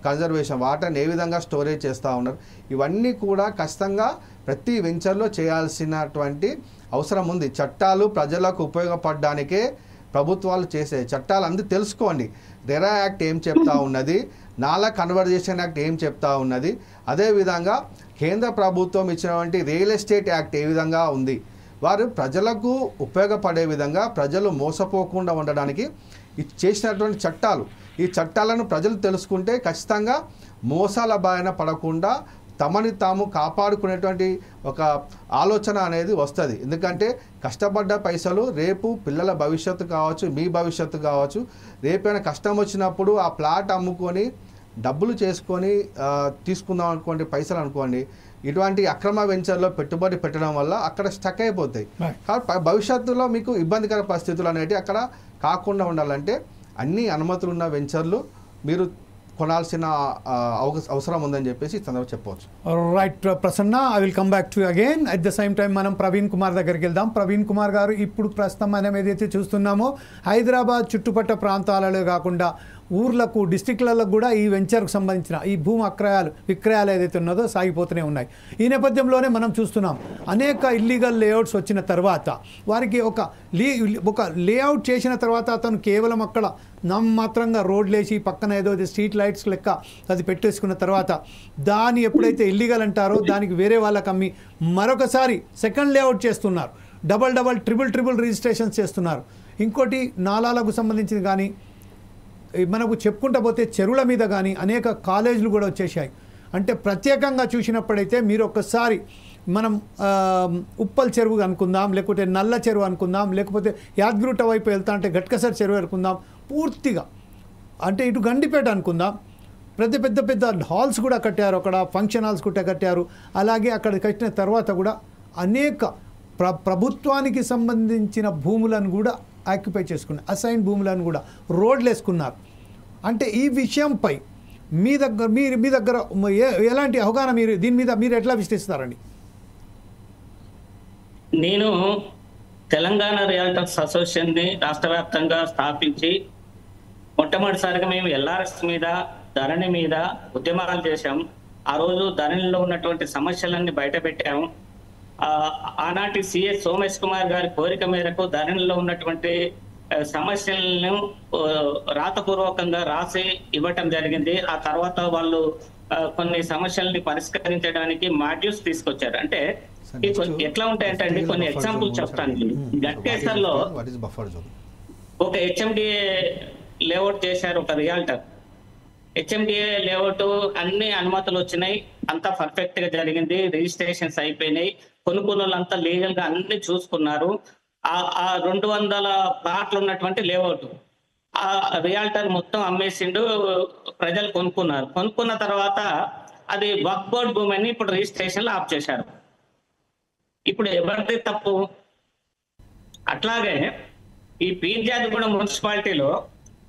కన్జర్వేషన్, వాటర్ని ఏ విధంగా స్టోరేజ్ చేస్తూ ఉన్నారు. ఇవన్నీ కూడా ఖచ్చితంగా ప్రతి వెంచర్లో చేయాల్సినటువంటి అవసరం ఉంది. చట్టాలు ప్రజలకు ఉపయోగపడడానికే ప్రభుత్వాలు చేసే చట్టాలు అందరూ తెలుసుకోండి. రెరా యాక్ట్ ఏం చెప్తా ఉన్నది, నాలా కన్వర్జేషన్ యాక్ట్ ఏం చెప్తా ఉన్నది, అదేవిధంగా కేంద్ర ప్రభుత్వం ఇచ్చినటువంటి రియల్ ఎస్టేట్ యాక్ట్ ఏ విధంగా ఉంది. వారు ప్రజలకు ఉపయోగపడే విధంగా, ప్రజలు మోసపోకుండా ఉండడానికి చేసినటువంటి చట్టాలు. ఈ చట్టాలను ప్రజలు తెలుసుకుంటే ఖచ్చితంగా మోసాల బారిన పడకుండా తమని తాము కాపాడుకునేటువంటి ఒక ఆలోచన అనేది వస్తుంది. ఎందుకంటే కష్టపడ్డ పైసలు రేపు పిల్లల భవిష్యత్తు కావచ్చు, మీ భవిష్యత్తు కావచ్చు, రేపైనా కష్టం వచ్చినప్పుడు ఆ ప్లాట్ అమ్ముకొని డబ్బులు చేసుకొని తీసుకుందాం అనుకోండి, పైసలు అనుకోండి, ఇటువంటి అక్రమ వెంచర్లో పెట్టుబడి పెట్టడం వల్ల అక్కడ స్టక్ అయిపోతాయి. కాబట్టి భవిష్యత్తులో మీకు ఇబ్బందికర పరిస్థితులు అనేవి అక్కడ కాకుండా ఉండాలంటే అన్ని అనుమతులు ఉన్న వెంచర్లు మీరు కొనాల్సిన అవసరం ఉందని చెప్పేసి ఈ సందర్భంగా చెప్పవచ్చు.
Right Prasanna, I will come back to again. At the same time మనం ప్రవీణ్ కుమార్ దగ్గరికి వెళ్దాం. ప్రవీణ్ కుమార్ గారు, ఇప్పుడు ప్రస్తుతం మనం ఏదైతే చూస్తున్నామో హైదరాబాద్ చుట్టుపట్ల ప్రాంతాలలో కాకుండా ఊర్లకు, డిస్టిక్లలో కూడా ఈ వెంచర్కు సంబంధించిన ఈ భూమి విక్రయాలు ఏదైతే ఉన్నదో సాగిపోతూనే ఉన్నాయి. ఈ నేపథ్యంలోనే మనం చూస్తున్నాం అనేక ఇల్లీగల్ లేఅవుట్స్ వచ్చిన తర్వాత వారికి ఒక లేఅవుట్ చేసిన తర్వాత అతను కేవలం అక్కడ నామమాత్రంగా రోడ్లు వేసి పక్కన ఏదో స్ట్రీట్ లైట్స్ లెక్క అది పెట్టేసుకున్న తర్వాత దాన్ని ఎప్పుడైతే ఇల్లీగల్ అంటారో దానికి వేరే వాళ్ళకి అమ్మి మరొకసారి సెకండ్ లేఅవుట్ చేస్తున్నారు. డబల్ ట్రిపుల్ రిజిస్ట్రేషన్స్ చేస్తున్నారు. ఇంకోటి నాలాలకు సంబంధించింది కానీ మనకు చెప్పుకుంటూ పోతే చెరువుల మీద కానీ అనేక కాలేజీలు కూడా వచ్చేసాయి. అంటే ప్రత్యేకంగా చూసినప్పుడైతే మీరు ఒక్కసారి మనం ఉప్పల్ చెరువు అనుకుందాం, లేకపోతే నల్ల చెరువు అనుకుందాం, లేకపోతే యాదగిరిగుట్ట వైపు వెళ్తా అంటే గట్కసర్ చెరువు అనుకుందాం, పూర్తిగా అంటే ఇటు గండిపేట అనుకుందాం, పెద్ద హాల్స్ కూడా కట్టారు, అక్కడ ఫంక్షన్ హాల్స్ కూడా కట్టారు. అలాగే అక్కడ కట్టిన తర్వాత కూడా అనేక ప్రభుత్వానికి సంబంధించిన భూములను కూడా ఆక్యుపై చేసుకున్నారు, అసైన్ భూములను కూడా రోడ్లు వేసుకున్నారు. అంటే ఈ విషయంపై మీ దగ్గర ఎలాంటి అవగాహన, దీని మీద మీరు ఎట్లా విశ్లేషిస్తారండి?
నేను తెలంగాణ రియల్టర్స్ అసోసియేషన్ని రాష్ట్ర వ్యాప్తంగా స్థాపించి మొట్టమొదటిసారిగా మేము ఎల్ఆర్ఎస్ మీద, ధరణి మీద ఉద్యమాలు చేశాం. ఆ రోజు ధరణిలో ఉన్నటువంటి సమస్యలన్నీ బయట పెట్టాము. ఆనాటి సిఎస్ సోమేష్ కుమార్ గారి కోరిక మేరకు ధరణిలో ఉన్నటువంటి సమస్యలను రాతపూర్వకంగా రాసి ఇవ్వటం జరిగింది. ఆ తర్వాత వాళ్ళు కొన్ని సమస్యల్ని పరిష్కరించడానికి మాడ్యూల్స్ తీసుకొచ్చారు. అంటే ఎట్లా ఉంటాయంటే అండి, కొన్ని ఎగ్జాంపుల్ చెప్తాను. గట్కేసర్ లో ఒక హెచ్ఎండిఏ లేఅవుట్ చేశారు ఒక రియాల్టర్. హెచ్ఎండిఏ లేఅవుట్ అన్ని అనుమతులు వచ్చినాయి, అంతా పర్ఫెక్ట్ గా జరిగింది, రిజిస్ట్రేషన్స్ అయిపోయినాయి, కొనుగోలులంతా లీగల్ గా అన్ని చూసుకున్నారు. ఆ 200 ప్లాట్లు ఉన్నటువంటి లేఅవుట్ ఆ రియాల్టర్ మొత్తం అమ్మేసిండు, ప్రజలు కొనుక్కున్నారు. కొనుక్కున్న తర్వాత అది వక్ఫ్ బోర్డ్ భూమి అని ఇప్పుడు రిజిస్ట్రేషన్లు ఆఫ్ చేశారు. ఇప్పుడు ఎవరిది తప్పు? అట్లాగే ఈ పీర్జాదిగూడెం మున్సిపాలిటీలో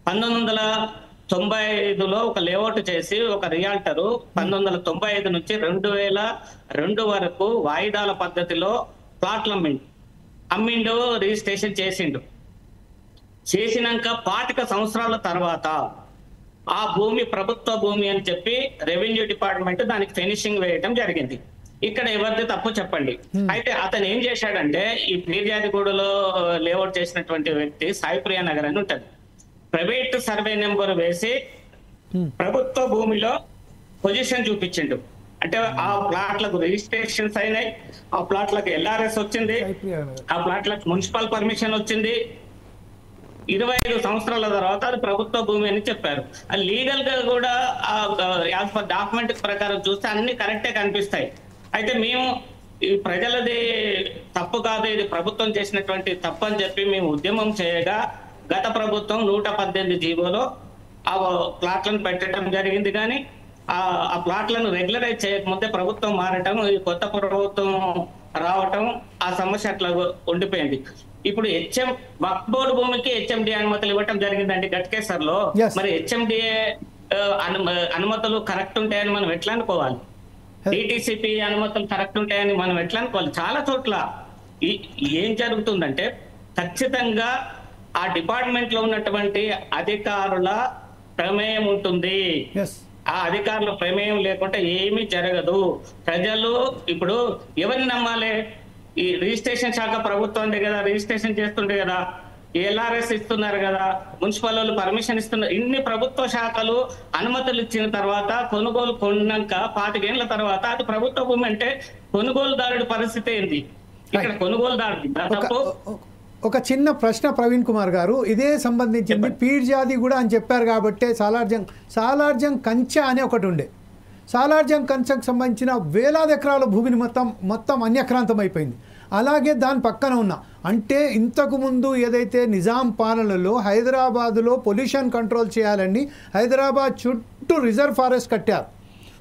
1995లో ఒక లేఅవుట్ చేసి ఒక రియాల్టరు 1995 నుంచి 2002 వరకు వాయిదాల పద్ధతిలో ప్లాట్లు అమ్మిండు, రిజిస్ట్రేషన్ చేసిండు. చేసినాక 25 సంవత్సరాల తర్వాత ఆ భూమి ప్రభుత్వ భూమి అని చెప్పి రెవెన్యూ డిపార్ట్మెంట్ దానికి ఫినిషింగ్ వేయటం జరిగింది. ఇక్కడ ఎవరిది తప్పు చెప్పండి. అయితే అతను ఏం చేశాడంటే, ఈ పీర్జాదిగూడలో లేఅవుట్ చేసినటువంటి వ్యక్తి సాయిప్రియ నగర్ అని ఉంటది, ప్రైవేట్ సర్వే నెంబర్ వేసి ప్రభుత్వ భూమిలో పొజిషన్ చూపించిండు. అంటే ఆ ప్లాట్లకు రిజిస్ట్రేషన్స్ అయినాయి, ఆ ప్లాట్లకు ఎల్ఆర్ఎస్ వచ్చింది, ఆ ప్లాట్లకు మున్సిపల్ పర్మిషన్ వచ్చింది. 25 సంవత్సరాల తర్వాత అది ప్రభుత్వ భూమి అని చెప్పారు. అది లీగల్ గా కూడా యాజ్ పర్ డాక్యుమెంట్ ప్రకారం చూస్తే అన్ని కరెక్టే కనిపిస్తాయి. అయితే మేము ఈ ప్రజలది తప్పు కాదు, ఇది ప్రభుత్వం చేసినటువంటి తప్పు అని చెప్పి మేము ఉద్యమం చేయగా గత ప్రభుత్వం 118 జీవోలో ఆ ప్లాట్లను పెట్టడం జరిగింది. కానీ ఆ ప్లాట్లను రెగ్యులరైజ్ చేయకముందే ప్రభుత్వం మారటం, ఈ కొత్త ప్రభుత్వం రావటం, ఆ సమస్య అట్లా ఉండిపోయింది. ఇప్పుడు వక్ఫ్ బోర్డు భూమికి హెచ్ఎండి అనుమతులు ఇవ్వటం జరిగిందండి గట్కేసర్లో. మరి హెచ్ఎండిఏ అనుమతులు కరెక్ట్ ఉంటాయని మనం ఎట్లా అనుకోవాలి? డిటిసిపి అనుమతులు కరెక్ట్ ఉంటాయని మనం ఎట్లా అనుకోవాలి? చాలా చోట్ల ఏం జరుగుతుందంటే ఖచ్చితంగా ఆ డిపార్ట్మెంట్ లో ఉన్నటువంటి అధికారుల ప్రమేయం ఉంటుంది. ఆ అధికారుల ప్రమేయం లేకుంటే ఏమీ జరగదు. ప్రజలు ఇప్పుడు ఎవరిని నమ్మాలి? ఈ రిజిస్ట్రేషన్ శాఖ ప్రభుత్వం కదా, రిజిస్ట్రేషన్ చేస్తుండే కదా, ఎల్ఆర్ఎస్ ఇస్తున్నారు కదా, మున్సిపల్ వాళ్ళు పర్మిషన్ ఇస్తున్నారు. ఇన్ని ప్రభుత్వ శాఖలు అనుమతులు ఇచ్చిన తర్వాత కొనుగోలు కొన్నాక 25 ఏళ్ల తర్వాత అది ప్రభుత్వ భూమి అంటే కొనుగోలుదారుడి పరిస్థితి ఏంది? ఇక్కడ కొనుగోలుదారుడు
ఒక చిన్న ప్రశ్న ప్రవీణ్ కుమార్ గారు, ఇదే సంబంధించింది. పీర్జాది కూడా అని చెప్పారు కాబట్టి సాలార్జంగ్ కంచె అనే ఒకటి ఉండే. సాలార్జంగ్ కంచెకు సంబంధించిన వేలాది ఎకరాల భూమిని మొత్తం అన్యక్రాంతం అయిపోయింది. అలాగే దాని పక్కన ఉన్న అంటే ఇంతకుముందు ఏదైతే నిజాం పాలనలో హైదరాబాదులో పొల్యూషన్ కంట్రోల్ చేయాలని హైదరాబాద్ చుట్టూ రిజర్వ్ ఫారెస్ట్ కట్టారు.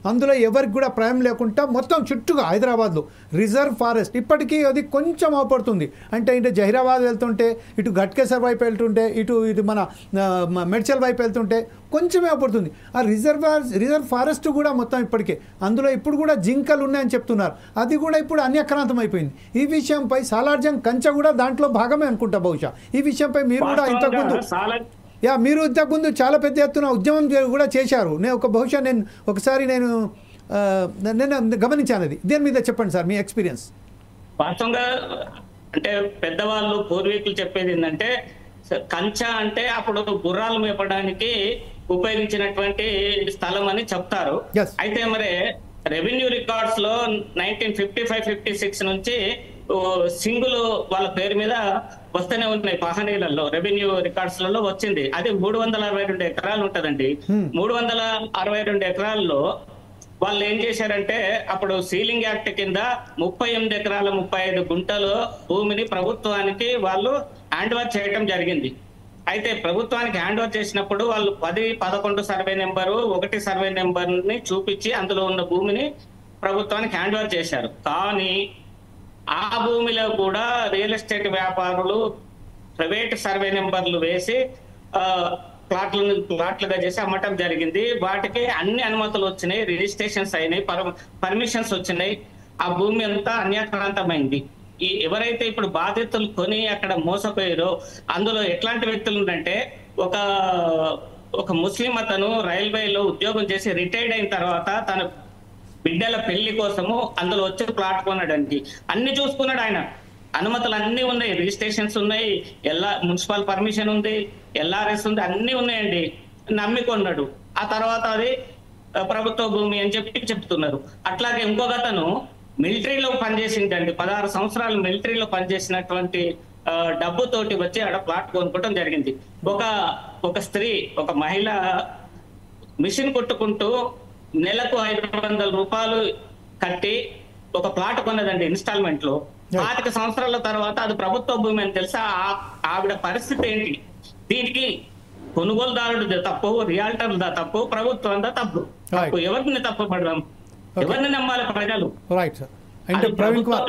అందులో ఎవరికి కూడా ప్రయం లేకుండా మొత్తం చుట్టూగా హైదరాబాద్లో రిజర్వ్ ఫారెస్ట్. ఇప్పటికీ అది కొంచెం అవపడుతుంది. అంటే ఇటు జహీరాబాద్ వెళ్తుంటే, ఇటు గట్కేసర్ వైపు వెళ్తుంటే, ఇది మన మెడ్చల్ వైపు వెళ్తుంటే కొంచెమే అవపడుతుంది. ఆ రిజర్వ్ ఫారెస్ట్ కూడా మొత్తం ఇప్పటికే అందులో ఇప్పుడు కూడా జింకలు ఉన్నాయని చెప్తున్నారు. అది కూడా ఇప్పుడు అన్యక్రాంతం అయిపోయింది. ఈ విషయంపై సాలార్జంగ్ కంచె కూడా దాంట్లో భాగమే అనుకుంటా బహుశా. ఈ విషయంపై మీరు కూడా మీరు ఇంతకుముందు చాలా పెద్ద ఎత్తున ఉద్యమం కూడా చేశారు. బహుశా నేను ఒకసారి నేను గమనించాను. అది దేని మీద చెప్పండి సార్ మీ ఎక్స్పీరియన్స్.
వాస్తవంగా అంటే పెద్దవాళ్ళు పూర్వీకులు చెప్పేది ఏంటంటే కంచె అంటే అప్పుడు గుర్రాలు మేపడానికి ఉపయోగించినటువంటి స్థలం అని చెప్తారు. అయితే మరి రెవెన్యూ రికార్డ్స్ లో 1955-56 నుంచి సింగులు వాళ్ళ పేరు మీద వస్తూనే ఉన్నాయి. పహనీలలో రెవెన్యూ రికార్డ్స్ లలో వచ్చింది. అది 362 ఎకరాలు ఉంటదండి. 362 ఎకరాల్లో వాళ్ళు ఏం చేశారంటే అప్పుడు సీలింగ్ యాక్ట్ కింద 38 ఎకరాల 35 గుంటలు భూమిని ప్రభుత్వానికి వాళ్ళు హ్యాండ్ ఓవర్ చేయడం జరిగింది. అయితే ప్రభుత్వానికి హ్యాండ్ ఓవర్ చేసినప్పుడు వాళ్ళు 10-11 సర్వే నెంబరు 1 సర్వే నెంబర్ ని చూపించి అందులో ఉన్న భూమిని ప్రభుత్వానికి హ్యాండ్ ఓవర్ చేశారు. కానీ ఆ భూమిలో కూడా రియల్ ఎస్టేట్ వ్యాపారులు ప్రైవేట్ సర్వే నెంబర్లు వేసి ప్లాట్లుగా చేసి అమ్మటం జరిగింది. వాటికి అన్ని అనుమతులు వచ్చినాయి, రిజిస్ట్రేషన్స్ అయినాయి, పర్మిషన్స్ వచ్చినాయి. ఆ భూమి అంతా అన్యాక్రాంతమైంది. ఎవరైతే ఇప్పుడు బాధితులు కొని అక్కడ మోసపోయారో అందులో ఎట్లాంటి వ్యక్తులు ఉందంటే ఒక ముస్లిం అతను రైల్వేలో ఉద్యోగం చేసి రిటైర్డ్ అయిన తర్వాత తన బిడ్డల పెళ్లి కోసము అందులో వచ్చి ప్లాట్ కొనడానికి అన్ని చూసుకున్నాడు. ఆయన అనుమతులు అన్ని ఉన్నాయి, రిజిస్ట్రేషన్స్ ఉన్నాయి, మున్సిపల్ పర్మిషన్ ఉంది, ఎల్ఆర్ఎస్ ఉంది, అన్ని ఉన్నాయండి. నమ్మి కొన్నాడు. ఆ తర్వాత అది ప్రభుత్వ భూమి అని చెప్తున్నారు. అట్లాగే ఇంకొక అతను మిలిటరీలో పనిచేసిందండి. 16 సంవత్సరాలు మిలిటరీలో పనిచేసినటువంటి డబ్బుతోటి వచ్చి ఆడ ప్లాట్ కొనుక్కోవడం జరిగింది. ఒక స్త్రీ, ఒక మహిళ మిషన్ కుట్టుకుంటూ నెలకు 500 రూపాయలు కట్టి ఒక ప్లాట్ కొన్నదండి ఇన్స్టాల్మెంట్ లో. 5 సంవత్సరాల తర్వాత అది ప్రభుత్వ భూమి అని తెలుసా? ఆవిడ పరిస్థితి ఏంటి? దీనికి కొనుగోలుదారుడు తప్పు, రియాల్టర్దా తప్పు, ప్రభుత్వం తప్పు. ఎవరిని తప్పు పడదాం? ఎవరిని నమ్మాలి ప్రజలు?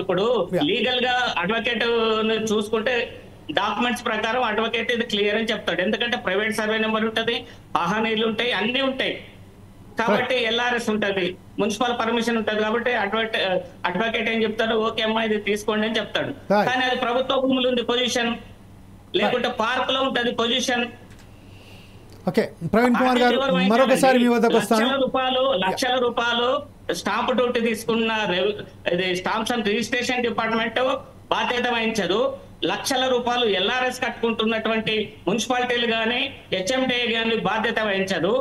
ఇప్పుడు లీగల్ గా అడ్వకేట్ చూసుకుంటే డాక్యుమెంట్స్ ప్రకారం అడ్వకేట్ ఇది క్లియర్ అని చెప్తాడు. ఎందుకంటే ప్రైవేట్ సర్వే నెంబర్ ఉంటది, ఆహానీలు ఉంటాయి, అన్ని ఉంటాయి. కాబట్టి ఎల్ఆర్ఎస్ ఉంటది, మున్సిపల్ పర్మిషన్ ఉంటది. కాబట్టి అడ్వకేట్ ఏం చెప్తాడు? ఓకే అమ్మా ఇది తీసుకోండి అని చెప్తాడు. కానీ అది ప్రభుత్వ భూములు ఉంది పొజిషన్, లేకుంటే పార్క్ లో ఉంటది పొజిషన్.
ఓకే ప్రవీణ్ కుమార్ గారు మరొకసారి మీ వద్దకు వస్తాను.
లక్షల రూపాయలు స్టాంప్ డ్యూటీ తీసుకున్న స్టాంప్స్ అండ్ రిజిస్ట్రేషన్ డిపార్ట్మెంట్ బాధ్యత వహించదు. లక్షల రూపాయలు ఎల్ఆర్ఎస్ కట్టుకుంటున్నటువంటి మున్సిపాలిటీలు కానీ హెచ్ఎండిఏ కానీ బాధ్యత వహించదు.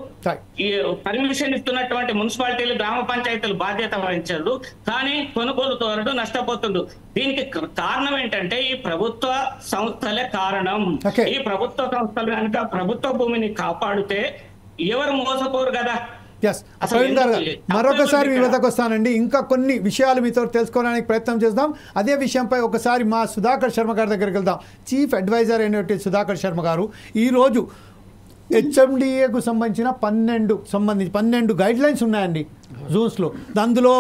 ఈ పర్మిషన్ ఇస్తున్నటువంటి మున్సిపాలిటీలు గ్రామ పంచాయతీలు బాధ్యత వహించదు. కానీ కొనుగోలుదారుడు నష్టపోతుండు. దీనికి కారణం ఏంటంటే ఈ ప్రభుత్వ సంస్థలే కారణం. ఈ ప్రభుత్వ సంస్థలు కనుక ప్రభుత్వ భూమిని కాపాడితే ఎవరు మోసపోరు కదా.
ఎస్ ప్రవీణ్ గారు మరొకసారి మీ వద్దకు వస్తానండి. ఇంకా కొన్ని విషయాలు మీతో తెలుసుకోవడానికి ప్రయత్నం చేద్దాం. అదే విషయంపై ఒకసారి మా సుధాకర్ శర్మ గారి దగ్గరికి వెళ్దాం. చీఫ్ అడ్వైజర్ అయినటువంటి సుధాకర్ శర్మ గారు ఈరోజు హెచ్ఎండిఏకు సంబంధించిన 12 గైడ్ లైన్స్ ఉన్నాయండి జోన్స్లో. అందులో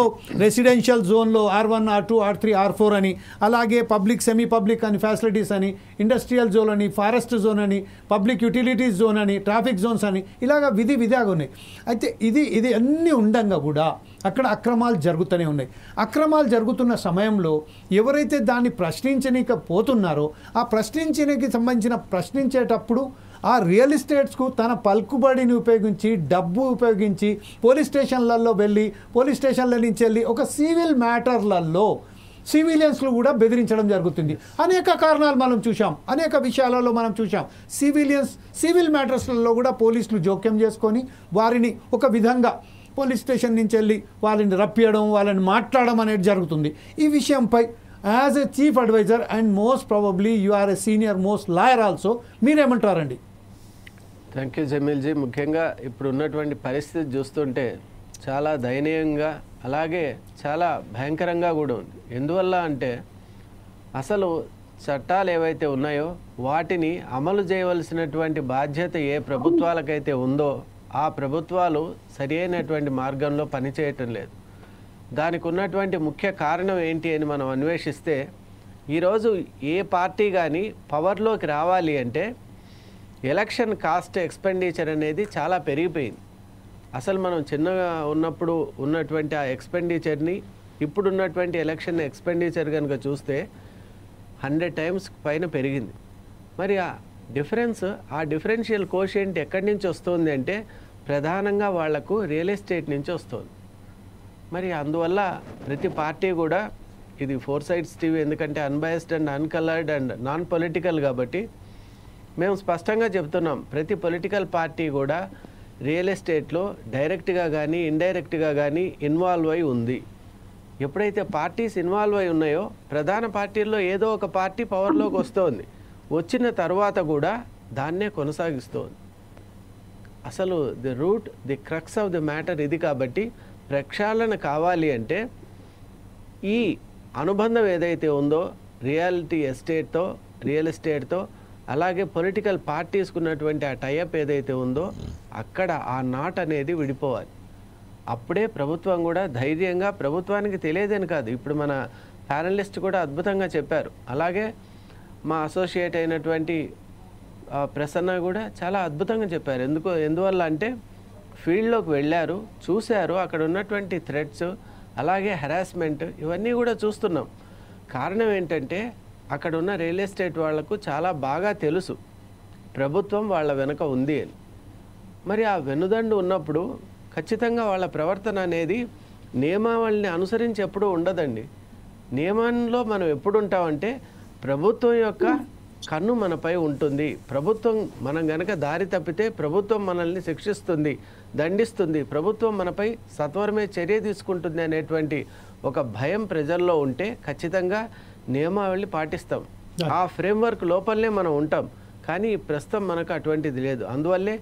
రెసిడెన్షియల్ జోన్లో R1, R2, R3, R4 అని, అలాగే పబ్లిక్ సెమీ పబ్లిక్ అని ఫ్యాసిలిటీస్ అని, ఇండస్ట్రియల్ జోన్ అని, ఫారెస్ట్ జోన్ అని, పబ్లిక్ యూటిలిటీస్ జోన్ అని, ట్రాఫిక్ జోన్స్ అని, ఇలాగ విధిగా ఉన్నాయి. అయితే ఇది అన్నీ ఉండంగా కూడా అక్కడ అక్రమాలు జరుగుతూనే ఉన్నాయి. అక్రమాలు జరుగుతున్న సమయంలో ఎవరైతే దాన్ని ప్రశ్నించనీకపోతున్నారో ఆ ప్రశ్నించడానికి సంబంధించిన ప్రశ్నించేటప్పుడు ఆ రియల్ ఎస్టేట్స్కు తన పలుకుబడిని ఉపయోగించి డబ్బు ఉపయోగించి పోలీస్ స్టేషన్లలో వెళ్ళి పోలీస్ స్టేషన్ల నుంచి వెళ్ళి ఒక సివిల్ మ్యాటర్లలో సివిలియన్స్లు కూడా బెదిరించడం జరుగుతుంది. అనేక కారణాలు మనం చూసాం, అనేక విషయాలలో మనం చూసాం. సివిల్ మ్యాటర్స్లలో కూడా పోలీసులు జోక్యం చేసుకొని వారిని ఒక విధంగా పోలీస్ స్టేషన్ నుంచి వెళ్ళి వాళ్ళని రప్పియడం, వాళ్ళని మాట్లాడడం అనేది జరుగుతుంది. ఈ విషయంపై as a chief adviser and most probably you are a senior most lawyer also, మీరేమంటారండి?
Thank you Jameelji. ముఖ్యంగా ఇప్పుడు ఉన్నటువంటి పరిస్థితి చూస్తుంటే చాలా దయనీయంగా అలాగే చాలా భయంకరంగా కూడా ఉంది. ఎందువల్ల అంటే అసలు చట్టాలు ఏవైతే ఉన్నాయో వాటిని అమలు చేయవలసినటువంటి బాధ్యత ఏ ప్రభుత్వాలకైతే ఉందో ఆ ప్రభుత్వాలు సరి అయినటువంటి మార్గంలో పనిచేయటం లేదు. దానికి ఉన్నటువంటి ముఖ్య కారణం ఏంటి అని మనం అన్వేషిస్తే ఈరోజు ఏ పార్టీ కానీ పవర్లోకి రావాలి అంటే ఎలక్షన్ కాస్ట్ ఎక్స్పెండిచర్ అనేది చాలా పెరిగిపోయింది. అసలు మనం చిన్నగా ఉన్నప్పుడు ఉన్నటువంటి ఆ ఎక్స్పెండిచర్ని ఇప్పుడు ఉన్నటువంటి ఎలక్షన్ ఎక్స్పెండిచర్ కనుక చూస్తే 100 times పైన పెరిగింది. మరి ఆ డిఫరెన్షియల్ కోషియంట్ ఎక్కడి నుంచి వస్తుంది అంటే ప్రధానంగా వాళ్లకు రియల్ ఎస్టేట్ నుంచి వస్తుంది. మరి అందువల్ల ప్రతి పార్టీ కూడా ఇది 4 Sides టీవీ ఎందుకంటే unbiased and uncoloured and non political కాబట్టి మేము స్పష్టంగా చెప్తున్నాం, ప్రతి పొలిటికల్ పార్టీ కూడా రియల్ ఎస్టేట్లో డైరెక్ట్గా కానీ ఇండైరెక్ట్గా కానీ ఇన్వాల్వ్ అయి ఉంది. ఎప్పుడైతే పార్టీస్ ఇన్వాల్వ్ అయి ఉన్నాయో ప్రధాన పార్టీల్లో ఏదో ఒక పార్టీ పవర్లోకి వస్తుంది, వచ్చిన తర్వాత కూడా దాన్నే కొనసాగిస్తుంది. అసలు the crux of the matter ఇది. కాబట్టి ప్రక్షాళన కావాలి అంటే ఈ అనుబంధం ఏదైతే ఉందో రియల్ ఎస్టేట్తో అలాగే పొలిటికల్ పార్టీస్కు ఉన్నటువంటి ఆ టైఅప్ ఏదైతే ఉందో అక్కడ ఆ నాట్ అనేది విడిపోవాలి. అప్పుడే ప్రభుత్వం కూడా ధైర్యంగా, ప్రభుత్వానికి తెలియదని కాదు, ఇప్పుడు మన ప్యానలిస్ట్ కూడా అద్భుతంగా చెప్పారు, అలాగే మా అసోసియేట్ అయినటువంటి ప్రసన్న కూడా చాలా అద్భుతంగా చెప్పారు. ఎందువల్ల అంటే ఫీల్డ్లోకి వెళ్ళారు, చూశారు, అక్కడ ఉన్నటువంటి థ్రెట్స్ అలాగే హెరాస్మెంట్ ఇవన్నీ కూడా చూస్తున్నాం. కారణం ఏంటంటే అక్కడ ఉన్న రియల్ ఎస్టేట్ వాళ్లకు చాలా బాగా తెలుసు ప్రభుత్వం వాళ్ళ వెనుక ఉంది అని. మరి ఆ వెనుదండు ఉన్నప్పుడు ఖచ్చితంగా వాళ్ళ ప్రవర్తన అనేది నియమావళిని అనుసరించి ఎప్పుడూ ఉండదండి. నియమంలో మనం ఎప్పుడు ఉంటామంటే ప్రభుత్వం యొక్క కన్ను మనపై ఉంటుంది. ప్రభుత్వం మనం గనక దారి తప్పితే ప్రభుత్వం మనల్ని శిక్షిస్తుంది, దండిస్తుంది, ప్రభుత్వం మనపై సత్వరమే చర్య తీసుకుంటుంది అనేటువంటి ఒక భయం ప్రజల్లో ఉంటే ఖచ్చితంగా నియమావళి పాటిస్తాం. ఆ ఫ్రేమ్వర్క్ లోపలనే మనం ఉంటాం. కానీ ప్రస్తుతం మనకు అటువంటిది లేదు. అందువల్లే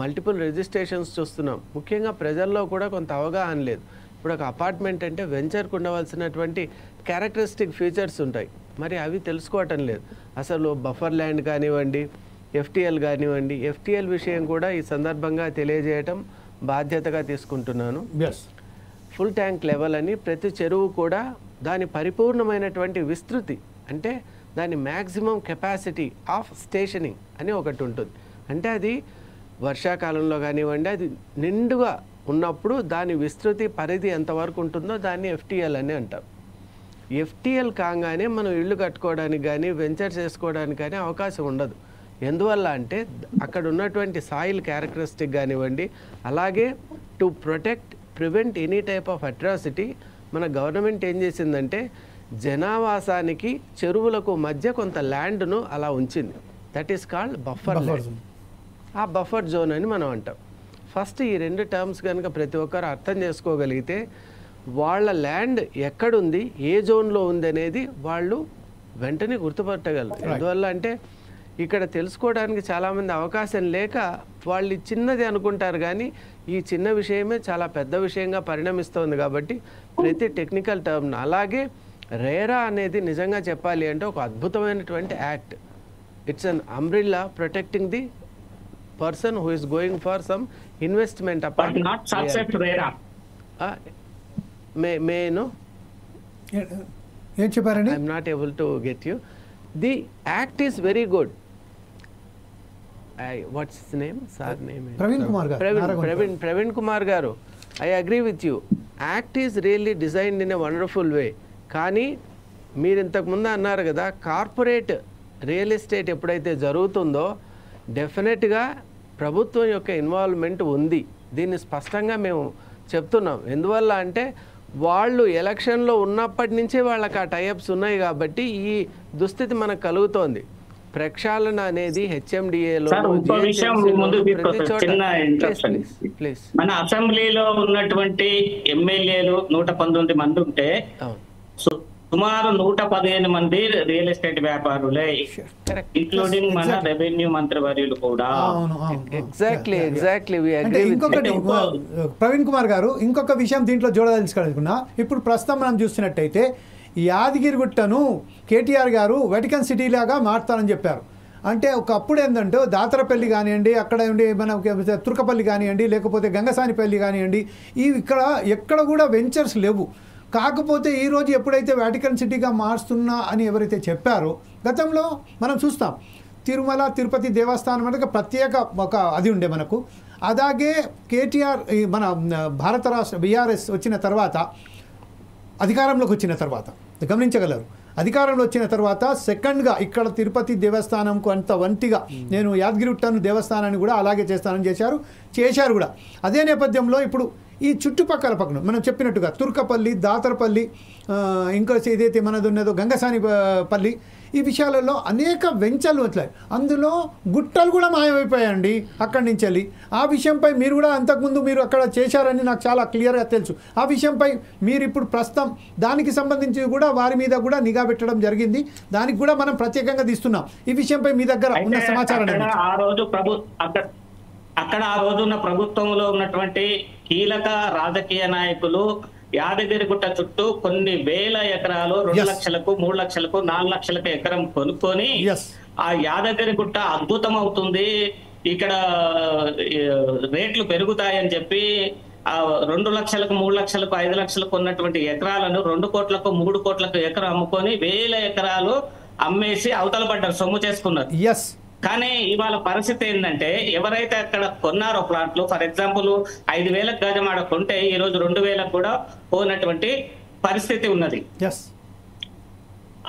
మల్టిపుల్ రిజిస్ట్రేషన్స్ చూస్తున్నాం. ముఖ్యంగా ప్రజల్లో కూడా కొంత అవగాహన లేదు. ఇప్పుడు ఒక అపార్ట్మెంట్ అంటే వెంచర్కు ఉండవలసినటువంటి క్యారెక్టరిస్టిక్ ఫీచర్స్ ఉంటాయి, మరి అవి తెలుసుకోవటం లేదు. అసలు బఫర్ ల్యాండ్ కానివ్వండి, ఎఫ్టీఎల్ కానివ్వండి, ఎఫ్టీఎల్ విషయం కూడా ఈ సందర్భంగా తెలియజేయటం బాధ్యతగా తీసుకుంటున్నాను. ఫుల్ ట్యాంక్ లెవెల్ అని ప్రతి చెరువు కూడా దాని పరిపూర్ణమైనటువంటి విస్తృతి అంటే దాని మ్యాక్సిమం కెపాసిటీ ఆఫ్ స్టేషనింగ్ అని ఒకటి ఉంటుంది. అంటే అది వర్షాకాలంలో కానివ్వండి అది నిండుగా ఉన్నప్పుడు దాని విస్తృతి పరిధి ఎంతవరకు ఉంటుందో దాన్ని ఎఫ్టీఎల్ అని అంటాం. ఎఫ్టీఎల్ కాగానే మనం ఇళ్ళు కట్టుకోవడానికి కానీ వెంచర్ చేసుకోవడానికి కానీ అవకాశం ఉండదు. ఎందువల్ల అంటే అక్కడ ఉన్నటువంటి సాయిల్ క్యారెక్టరిస్టిక్ కానివ్వండి, అలాగే to prevent any type of atrocity మన గవర్నమెంట్ ఏం చేసిందంటే జనావాసానికి చెరువులకు మధ్య కొంత ల్యాండ్ను అలా ఉంచింది. That is called buffer land. ఆ బఫర్ జోన్ అని మనం అంటాం. ఫస్ట్ ఈ 2 టర్మ్స్ కనుక ప్రతి ఒక్కరు అర్థం చేసుకోగలిగితే వాళ్ళ ల్యాండ్ ఎక్కడుంది, ఏ జోన్లో ఉంది అనేది వాళ్ళు వెంటనే గుర్తుపట్టగలరు. ఎందువల్ల అంటే ఇక్కడ తెలుసుకోవడానికి చాలామంది అవకాశం లేక వాళ్ళు చిన్నది అనుకుంటారు, కానీ ఈ చిన్న విషయమే చాలా పెద్ద విషయంగా పరిణమిస్తోంది. కాబట్టి ప్రతి టెక్నికల్ టర్మ్ను, అలాగే రేరా అనేది నిజంగా చెప్పాలి అంటే ఒక అద్భుతమైనటువంటి act. It's an umbrella protecting the person who is going for some investment apart
not subject RERA.
మేను
ఏం చెప్పారండి?
I'm not able to get you. The act is very good. What's his name? Sir name Praveen Kumar గారు. I agree with you. Act is really designed in a wonderful way. కానీ మీరు ఇంతకుముందు అన్నారు కదా, corporate real estate ఎప్పుడైతే జరుగుతుందో డెఫినెట్గా ప్రభుత్వం యొక్క ఇన్వాల్వ్మెంట్ ఉంది. దీన్ని స్పష్టంగా మేము చెప్తున్నాం. ఎందువల్ల అంటే వాళ్ళు ఎలక్షన్లో ఉన్నప్పటి నుంచే వాళ్ళకి ఆ టైఅప్స్ ఉన్నాయి కాబట్టి ఈ దుస్థితి మనకు కలుగుతోంది. ప్రక్షాళన అనేది హెచ్ఎండిఏలో
మన అసెంబ్లీలో ఉన్నటువంటి ఎమ్మెల్యేలు 119 మంది ఉంటే సుమారు 115 మంది రియల్ ఎస్టేట్ వ్యాపారులే, ఇంక్లూడింగ్ మన రెవెన్యూ మంత్రి వర్యులు కూడా.
ఎగ్జాక్ట్లీ.
ఇంకొకటి ప్రవీణ్ కుమార్ గారు, ఇంకొక విషయం దీంట్లో చూడదలుచుకున్నా. ఇప్పుడు ప్రస్తుతం మనం చూస్తున్నట్టయితే యాదగిరిగుట్టను కేటీఆర్ గారు వెటికన్ సిటీ లాగా మార్తానని చెప్పారు. అంటే ఒకప్పుడు ఏంటంటే దాతరపల్లి కానివ్వండి, అక్కడ ఉండి మన తుర్కపల్లి కానివ్వండి, లేకపోతే గంగసానిపల్లి కానివ్వండి, ఇవి ఎక్కడ కూడా వెంచర్స్ లేవు. కాకపోతే ఈరోజు ఎప్పుడైతే వాటికన్ సిటీగా మారుస్తున్నా అని ఎవరైతే చెప్పారో, గతంలో మనం చూస్తాం తిరుమల తిరుపతి దేవస్థానం అంటే ప్రత్యేక ఒక అది ఉండే మనకు. అలాగే కేటీఆర్ మన భారత రాష్ట్ర బీఆర్ఎస్ వచ్చిన తర్వాత, అధికారంలోకి వచ్చిన తర్వాత గమనించగలరు, అధికారంలో వచ్చిన తర్వాత సెకండ్గా ఇక్కడ తిరుపతి దేవస్థానంకు అంత వంటిగా నేను యాదగిరిగుట్టను దేవస్థానాన్ని కూడా అలాగే చేస్తానని చేశారు కూడా. అదే నేపథ్యంలో ఇప్పుడు ఈ చుట్టుపక్కల పక్కన మనం చెప్పినట్టుగా తుర్కపల్లి, దాతరపల్లి, ఇంకా ఏదైతే మనది ఉన్నదో గంగసానిపల్లి, ఈ విషయాలలో అనేక వెంచర్లు వచ్చాయి. అందులో గుట్టలు కూడా మాయమైపోయాయండి అక్కడి నుంచి వెళ్ళి. ఆ విషయంపై మీరు కూడా అంతకుముందు మీరు అక్కడ చేశారని నాకు చాలా క్లియర్గా తెలుసు. ఆ విషయంపై మీరు ఇప్పుడు ప్రస్తుతం దానికి సంబంధించి కూడా వారి మీద కూడా నిఘా పెట్టడం జరిగింది. దానికి కూడా మనం ప్రత్యేకంగా తీస్తున్నాం. ఈ విషయంపై మీ దగ్గర ఉన్న సమాచారం
అక్కడ ఆ రోజున్న ప్రభుత్వంలో ఉన్నటువంటి కీలక రాజకీయ నాయకులు యాదగిరిగుట్ట చుట్టూ కొన్ని వేల ఎకరాలు 2 లక్షలకు 3 లక్షలకు 4 లక్షలకు ఎకరం కొనుక్కొని ఆ యాదగిరిగుట్ట అద్భుతం అవుతుంది, ఇక్కడ రేట్లు పెరుగుతాయని చెప్పి ఆ 2 లక్షలకు 3 లక్షలకు 5 లక్షలకు ఉన్నటువంటి ఎకరాలను 2 కోట్లకు 3 కోట్లకు ఎకరం అమ్ముకొని వేల ఎకరాలు అమ్మేసి అవతల పడ్డారు, సొమ్ము చేసుకున్నారు. కానీ ఇవాళ పరిస్థితి ఏంటంటే ఎవరైతే అక్కడ కొన్నారో ప్లాట్లు, ఫర్ ఎగ్జాంపుల్ 5,000 గజం ఆడ కొంటే ఈ రోజు 2,000 కూడా పోయినటువంటి పరిస్థితి ఉన్నది.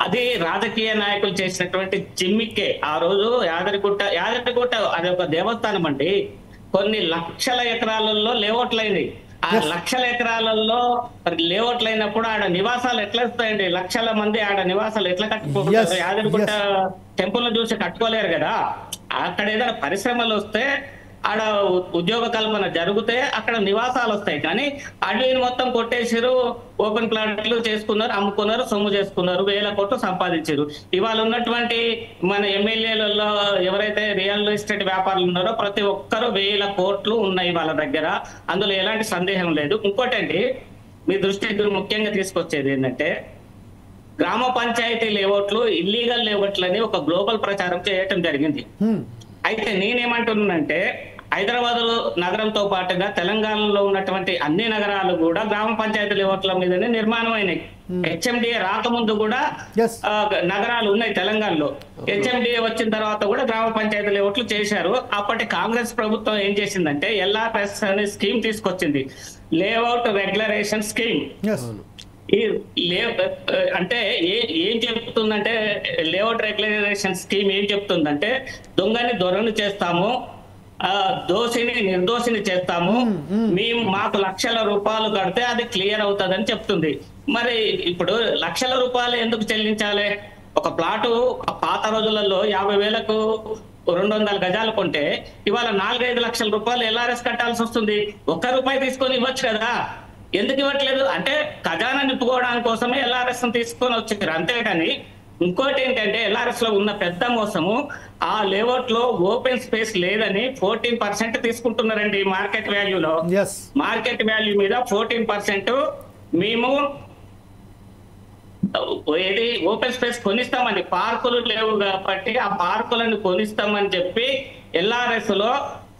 అది రాజకీయ నాయకులు చేసినటువంటి జిమ్మిక్కే. ఆ రోజు యాదగిరిగుట్ట అది ఒక దేవస్థానం అండి. కొన్ని లక్షల ఎకరాలలో లేఅవుట్లైంది. ఆ లక్షల ఎకరాలలో లేఅవుట్లు అయినప్పుడు ఆడ నివాసాలు ఎట్లా వస్తాయండి? లక్షల మంది ఆడ నివాసాలు ఎట్లా కట్టుకుంటారు? యాదగిరిగుట్ట టెంపుల్ చూసి కట్టుకోలేరు కదా. అక్కడ ఏదైనా పరిశ్రమలు వస్తే ఆడ ఉద్యోగ కల్పన జరిగితే అక్కడ నివాసాలు వస్తాయి. కానీ అడవిని మొత్తం కొట్టేసారు, ఓపెన్ ప్లాట్లు చేసుకున్నారు, అమ్ముకున్నారు, సొమ్ము చేసుకున్నారు, 1000 కోట్లు సంపాదించారు. ఇవాళ ఉన్నటువంటి మన ఎమ్మెల్యేలలో ఎవరైతే రియల్ ఎస్టేట్ వ్యాపారులు ఉన్నారో ప్రతి ఒక్కరు 1000 కోట్లు ఉన్నాయి వాళ్ళ దగ్గర. అందులో ఎలాంటి సందేహం లేదు. ఇంకోటండి మీ దృష్టికి ముఖ్యంగా తీసుకొచ్చేది ఏంటంటే, గ్రామ పంచాయతీ లేఅవుట్లు ఇల్లీగల్ లేఅవుట్లు అని ఒక గ్లోబల్ ప్రచారం చేయటం జరిగింది. అయితే నేనేమంటున్నానంటే హైదరాబాద్ నగరంతో పాటుగా తెలంగాణలో ఉన్నటువంటి అన్ని నగరాలు కూడా గ్రామ పంచాయతీ లేఅవుట్ల మీదనే నిర్మాణం అయినాయి. హెచ్ఎండిఏ రాకముందు కూడా నగరాలు ఉన్నాయి తెలంగాణలో. హెచ్ఎండిఏ వచ్చిన తర్వాత కూడా గ్రామ పంచాయతీ లేఅవుట్లు చేశారు. అప్పటి కాంగ్రెస్ ప్రభుత్వం ఏం చేసిందంటే LRS అనే స్కీమ్ తీసుకొచ్చింది, లేఅవుట్ రెగ్యులరేషన్ స్కీమ్. ఈ అంటే ఏం చెప్తుందంటే లేఅవుట్ రెగ్యులరేషన్ స్కీమ్ ఏం చెప్తుందంటే దొంగని దొరను చేస్తాము, దోషిని నిర్దోషిని చేస్తాము, మేము మాకు లక్షల రూపాయలు కడితే అది క్లియర్ అవుతుందని చెప్తుంది. మరి ఇప్పుడు లక్షల రూపాయలు ఎందుకు చెల్లించాలి? ఒక ప్లాటు పాత రోజులలో 50,000కు 200 గజాలు కొంటే ఇవాళ 4-5 లక్షల రూపాయలు ఎల్ఆర్ఎస్ కట్టాల్సి వస్తుంది. ₹1 తీసుకొని ఇవ్వచ్చు కదా, ఎందుకు ఇవ్వట్లేదు? అంటే ఖజానా నింపుకోవడానికి కోసమే ఎల్ఆర్ఎస్ తీసుకొని వచ్చారు, అంతేగాని ఇంకోటి ఏంటంటే ఎల్ఆర్ఎస్ లో ఉన్న పెద్ద మోసము ఆ లేఅవుట్ లో ఓపెన్ స్పేస్ లేదని 14% తీసుకుంటున్నారండి మార్కెట్ వాల్యూలో. మార్కెట్ వాల్యూ మీద 14% మేము ఏది ఓపెన్ స్పేస్ కొనిస్తామని, పార్కులు లేవు కాబట్టి ఆ పార్కులను కొనిస్తామని చెప్పి ఎల్ఆర్ఎస్ లో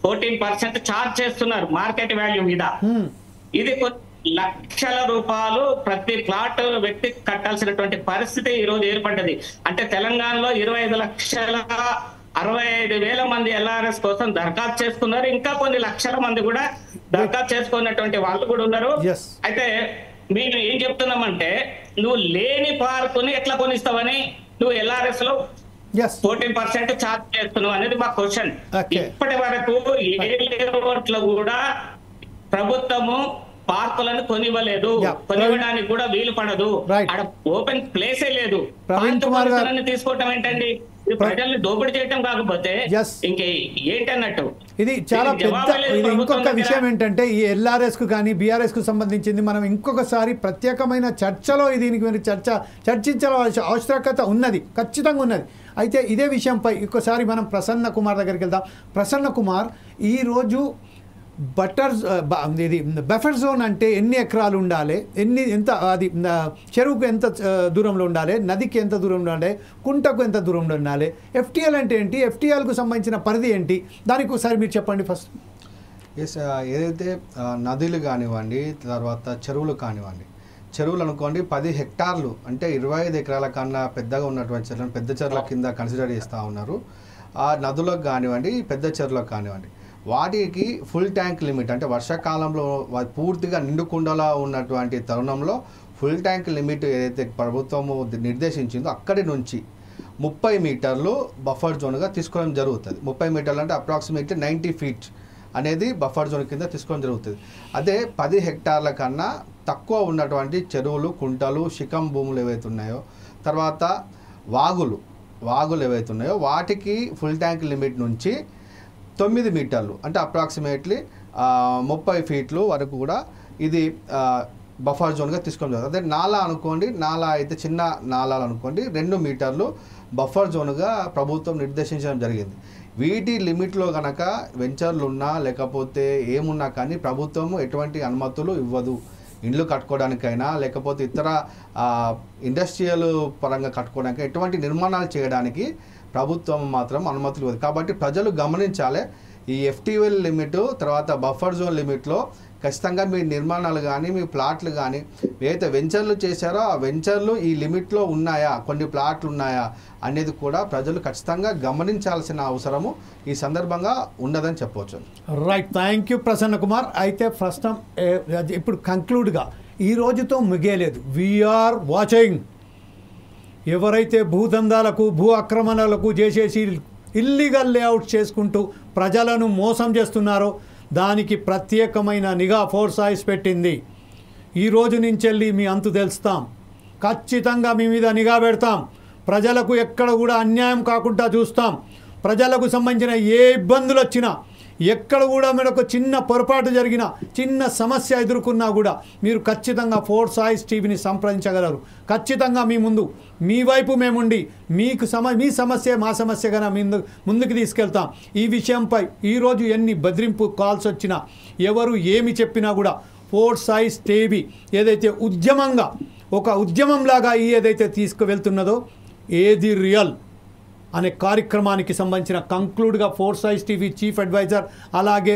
14% ఛార్జ్ చేస్తున్నారు మార్కెట్ వాల్యూ మీద. ఇది లక్షల రూపాయలు ప్రతి ప్లాట్ వ్యక్తి కట్టాల్సినటువంటి పరిస్థితి ఈ రోజు ఏర్పడ్డది. అంటే తెలంగాణలో 25,65,000 మంది ఎల్ఆర్ఎస్ కోసం దరఖాస్తు చేసుకున్నారు. ఇంకా కొన్ని లక్షల మంది కూడా దరఖాస్తు చేసుకున్నటువంటి వాళ్ళు కూడా ఉన్నారు. అయితే మేము ఏం చెప్తున్నామంటే, నువ్వు లేని పార్కుని ఎట్లా కొనిస్తావని నువ్వు ఎల్ఆర్ఎస్ లో 14% ఛార్జ్ చేస్తున్నావు అనేది మా క్వశ్చన్. ఇప్పటి వరకు ఏ లేఅవుట్లో కూడా ప్రభుత్వము పార్కులను కొనివ్వలేదు, కొనివ్వడానికి కూడా వీలు పడదు, అక్కడ ఓపెన్ ప్లేసే లేదు. తీసుకోవటం ఏంటండి? ప్రజల్ని దోపిడీ చేయటం కాకపోతే ఇంకే ఏంటన్నట్టు.
ఇది చాలా పెద్ద. ఇది ఇంకొక విషయం ఏంటంటే, ఈ ఎల్ఆర్ఎస్ కు కానీ బీఆర్ఎస్ కు సంబంధించింది మనం ఇంకొకసారి ప్రత్యేకమైన చర్చలో దీనికి చర్చించాల్సిన ఆవశ్యకత ఉన్నది, ఖచ్చితంగా ఉన్నది. అయితే ఇదే విషయంపై ఇంకోసారి మనం ప్రసన్న కుమార్ దగ్గరికి వెళ్దాం. ప్రసన్న కుమార్, ఈరోజు బఫర్ జోన్ అంటే ఎన్ని ఎకరాలు ఉండాలి, ఎంత అది చెరువుకు ఎంత దూరంలో ఉండాలి, నదికి ఎంత దూరంలో ఉండాలి, కుంటకు ఎంత దూరంలో ఉండాలి, ఎఫ్టీఎల్ అంటే ఏంటి, ఎఫ్టీఎల్కు సంబంధించిన పరిధి ఏంటి, దానికి ఒకసారి మీరు చెప్పండి ఫస్ట్.
ఏదైతే నదులు కానివ్వండి, తర్వాత చెరువులు కానివ్వండి, చెరువులు అనుకోండి 10 హెక్టార్లు అంటే 25 ఎకరాల కన్నా పెద్దగా ఉన్నటువంటి చెరువులను పెద్ద చెరువుల కింద కన్సిడర్ చేస్తూ ఉన్నారు. ఆ నదులకు కానివ్వండి, పెద్ద చెరువులకు కానివ్వండి, వాటికి ఫుల్ ట్యాంక్ లిమిట్ అంటే వర్షాకాలంలో పూర్తిగా నిండుకుండలా ఉన్నటువంటి తరుణంలో ఫుల్ ట్యాంక్ లిమిట్ ఏదైతే ప్రభుత్వము నిర్దేశించిందో అక్కడి నుంచి 30 మీటర్లు బఫర్ జోన్గా తీసుకోవడం జరుగుతుంది. 30 మీటర్లు అంటే అప్రాక్సిమేట్లీ 90 ఫీట్ అనేది బఫర్ జోన్ కింద తీసుకోవడం జరుగుతుంది. అదే 10 హెక్టార్ల కన్నా తక్కువ ఉన్నటువంటి చెరువులు, కుంటలు, శిఖం భూములు ఏవైతే ఉన్నాయో, తర్వాత వాగులు ఏవైతే ఉన్నాయో వాటికి ఫుల్ ట్యాంక్ లిమిట్ నుంచి 9 మీటర్లు అంటే అప్రాక్సిమేట్లీ 30 ఫీట్లు వరకు కూడా ఇది బఫర్ జోన్గా తీసుకోవడం జరుగుతుంది. అదే నాలా అనుకోండి, నాలా అయితే చిన్న నాలాలు అనుకోండి 2 మీటర్లు బఫర్ జోన్గా ప్రభుత్వం నిర్దేశించడం జరిగింది. వీటి లిమిట్లో కనుక వెంచర్లు ఉన్నా లేకపోతే ఏమున్నా కానీ ప్రభుత్వము ఎటువంటి అనుమతులు ఇవ్వదు. ఇండ్లు కట్టుకోవడానికైనా లేకపోతే ఇతర ఇండస్ట్రియల్ పరంగా కట్టుకోవడానికి ఎటువంటి నిర్మాణాలు చేయడానికి ప్రభుత్వం మాత్రం అనుమతులు ఇవ్వదు. కాబట్టి ప్రజలు గమనించాలి, ఈ ఎఫ్టీఎల్ లిమిట్ తర్వాత బఫర్ జోన్ లిమిట్లో ఖచ్చితంగా మీ నిర్మాణాలు కానీ మీ ప్లాట్లు కానీ ఏదైతే వెంచర్లు చేశారో ఆ వెంచర్లు ఈ లిమిట్లో ఉన్నాయా, కొన్ని ప్లాట్లు ఉన్నాయా అనేది కూడా ప్రజలు ఖచ్చితంగా గమనించాల్సిన అవసరము ఈ సందర్భంగా ఉన్నదని చెప్పవచ్చు.
Right, thank you Prasanna Kumar. అయితే ప్రస్తుతం ఇప్పుడు కంక్లూడ్గా ఈ రోజుతో ముగియలేదు. We are watching. ఎవరైతే భూదందాలకు భూ ఆక్రమణలకు చేసేసి ఇల్లీగల్ లేఅవుట్ చేసుకుంటూ ప్రజలను మోసం చేస్తున్నారో దానికి ప్రత్యేకమైన నిఘా ఫోర్స్ ఐస్ పెట్టింది. ఈ రోజు నుంచి వెళ్ళి మీ అంతు తెలుస్తాం. ఖచ్చితంగా మీ మీద నిఘా పెడతాం. ప్రజలకు ఎక్కడ కూడా అన్యాయం కాకుండా చూస్తాం. ప్రజలకు సంబంధించిన ఏ ఇబ్బందులు వచ్చినా, ఎక్కడ కూడా మీరు ఒక చిన్న పొరపాటు జరిగినా, చిన్న సమస్య ఎదుర్కొన్నా కూడా మీరు ఖచ్చితంగా ఫోర్స్ ఐస్ టీవీని సంప్రదించగలరు. ఖచ్చితంగా మీ ముందు, మీ వైపు మేముండి మీకు మీ సమస్య మా సమస్యగా ముందుకు తీసుకెళ్తాం. ఈ విషయంపై ఈరోజు ఎన్ని బెదిరింపు కాల్స్ వచ్చినా, ఎవరు ఏమి చెప్పినా కూడా ఫోర్స్ ఐస్ టీవీ ఏదైతే ఉద్యమంగా ఒక ఉద్యమంలాగా ఏదైతే తీసుకువెళ్తున్నదో ఏది రియల్ అనే కార్యక్రమానికి సంబంధించిన కంక్లూడ్గా ఫోర్స్ ఐస్ టీవీ చీఫ్ అడ్వైజర్ అలాగే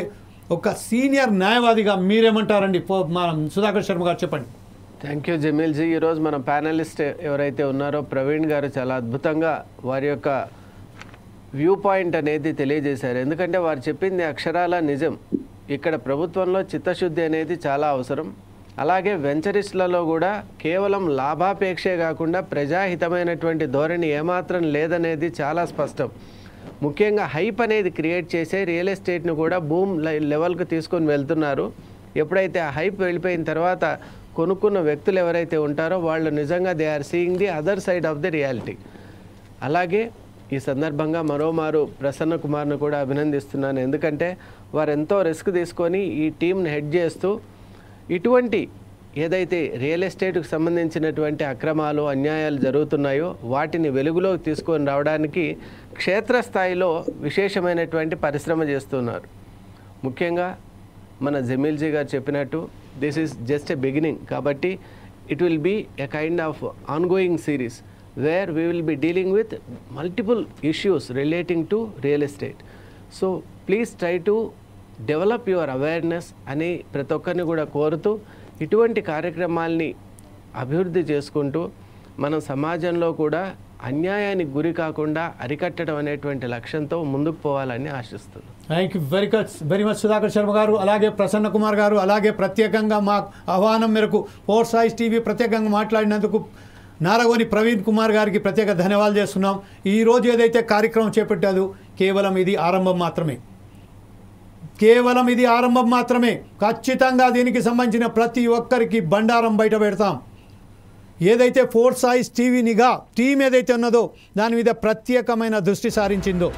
ఒక సీనియర్ న్యాయవాదిగా మీరేమంటారండి? సుధాకర్ శర్మ గారు చెప్పండి.
Thank you Jameel ji. ఈరోజు మన ప్యానలిస్ట్ ఎవరైతే ఉన్నారో ప్రవీణ్ గారు చాలా అద్భుతంగా వారి యొక్క వ్యూ పాయింట్ అనేది తెలియజేశారు. ఎందుకంటే వారు చెప్పింది అక్షరాల నిజం. ఇక్కడ ప్రభుత్వంలో చిత్తశుద్ధి అనేది చాలా అవసరం. అలాగే వెంచరిస్టులలో కూడా కేవలం లాభాపేక్షే కాకుండా ప్రజాహితమైనటువంటి ధోరణి ఏమాత్రం లేదనేది చాలా స్పష్టం. ముఖ్యంగా హైప్ అనేది క్రియేట్ చేసే రియల్ ఎస్టేట్ను కూడా బూమ్ లెవెల్కి తీసుకొని వెళ్తున్నారు. ఎప్పుడైతే ఆ హైప్ వెళ్ళిపోయిన తర్వాత కొనుక్కున్న వ్యక్తులు ఎవరైతే ఉంటారో వాళ్ళు నిజంగా they are seeing the other side of the reality. అలాగే ఈ సందర్భంగా మరోమారు ప్రసన్న కుమార్ను కూడా అభినందిస్తున్నాను. ఎందుకంటే వారు ఎంతో రిస్క్ తీసుకొని ఈ టీంని హెడ్ చేస్తూ ఇటువంటి ఏదైతే రియల్ ఎస్టేట్కు సంబంధించినటువంటి అక్రమాలు అన్యాయాలు జరుగుతున్నాయో వాటిని వెలుగులోకి తీసుకొని రావడానికి క్షేత్రస్థాయిలో విశేషమైనటువంటి పరిశ్రమ చేస్తున్నారు. ముఖ్యంగా మన జమీల్జీ గారు చెప్పినట్టు this is just a beginning. కాబట్టి it will be a kind of ongoing series where we will be dealing with multiple issues relating to real estate. So please try to develop your awareness అని ప్రతి ఒక్కరిని కూడా కోరుతూ ఇటువంటి కార్యక్రమాల్ని అభివృద్ధి చేసుకుంటూ మనం సమాజంలో కూడా అన్యాయానికి గురి కాకుండా అరికట్టడం అనేటువంటి లక్ష్యంతో ముందుకు పోవాలని ఆశిస్తున్నాను.
Thank you very much Sudhakar Sharma గారు, అలాగే ప్రసన్న కుమార్ గారు, అలాగే ప్రత్యేకంగా మా ఆహ్వానం మేరకు ఫోర్స్ ఐస్ టీవీ ప్రత్యేకంగా మాట్లాడినందుకు నారగోని ప్రవీణ్ కుమార్ గారికి ప్రత్యేక ధన్యవాదాలు చేస్తున్నాం. ఈరోజు ఏదైతే కార్యక్రమం చేపట్టాదో కేవలం ఇది ఆరంభం మాత్రమే. ఖచ్చితంగా దీనికి సంబంధించిన ప్రతి ఒక్కరికి బండారం బయట పెడతాం. ఏదైతే ఫోర్స్ ఐస్ టీవీ నిఘా టీం ఏదైతే ఉన్నదో దాని మీద ప్రత్యేకమైన దృష్టి సారించిందో,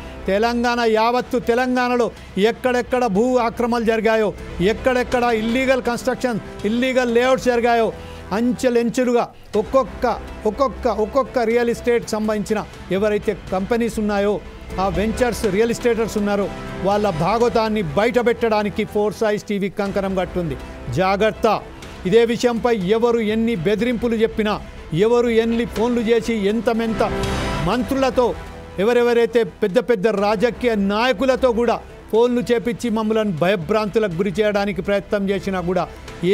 తెలంగాణలో ఎక్కడెక్కడ భూ ఆక్రమణలు జరిగాయో, ఎక్కడెక్కడ ఇల్లీగల్ కన్స్ట్రక్షన్, ఇల్లీగల్ లేఅవుట్స్ జరిగాయో అంచెలెంచులుగా ఒక్కొక్క రియల్ ఎస్టేట్ సంబంధించిన ఎవరైతే కంపెనీస్ ఉన్నాయో ఆ వెంచర్స్ రియల్ ఎస్టేటర్స్ ఉన్నారో వాళ్ళ భాగోతాన్ని బయటపెట్టడానికి ఫోర్స్ ఐస్ టీవీ కంకణం కట్టుంది. జాగ్రత్త. ఇదే విషయంపై ఎవరు ఎన్ని బెదిరింపులు చెప్పినా, ఎవరు ఎన్ని ఫోన్లు చేసి ఎంతమెంత మంత్రులతో, ఎవరెవరైతే పెద్ద రాజకీయ నాయకులతో కూడా ఫోన్లు చేపించి మమ్మల్ని భయభ్రాంతులకు గురి చేయడానికి ప్రయత్నం చేసినా కూడా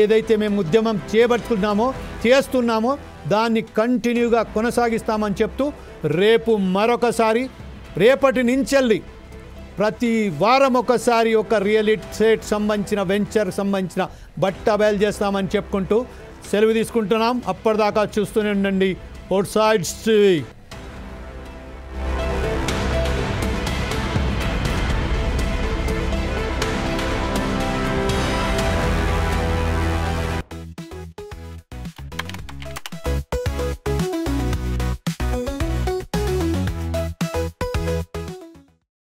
ఏదైతే మేము ఉద్యమం చేస్తున్నామో దాన్ని కంటిన్యూగా కొనసాగిస్తామని చెప్తూ రేపటి నుంచెల్లి ప్రతి వారం ఒకసారి ఒక రియల్ ఎస్టేట్ సంబంధించిన వెంచర్ సంబంధించిన బయలు చేస్తామని చెప్పుకుంటూ సెలవు తీసుకుంటున్నాం. అప్పటిదాకా చూస్తూనే ఉండండి ఫోర్స్ ఐస్ టీవీ.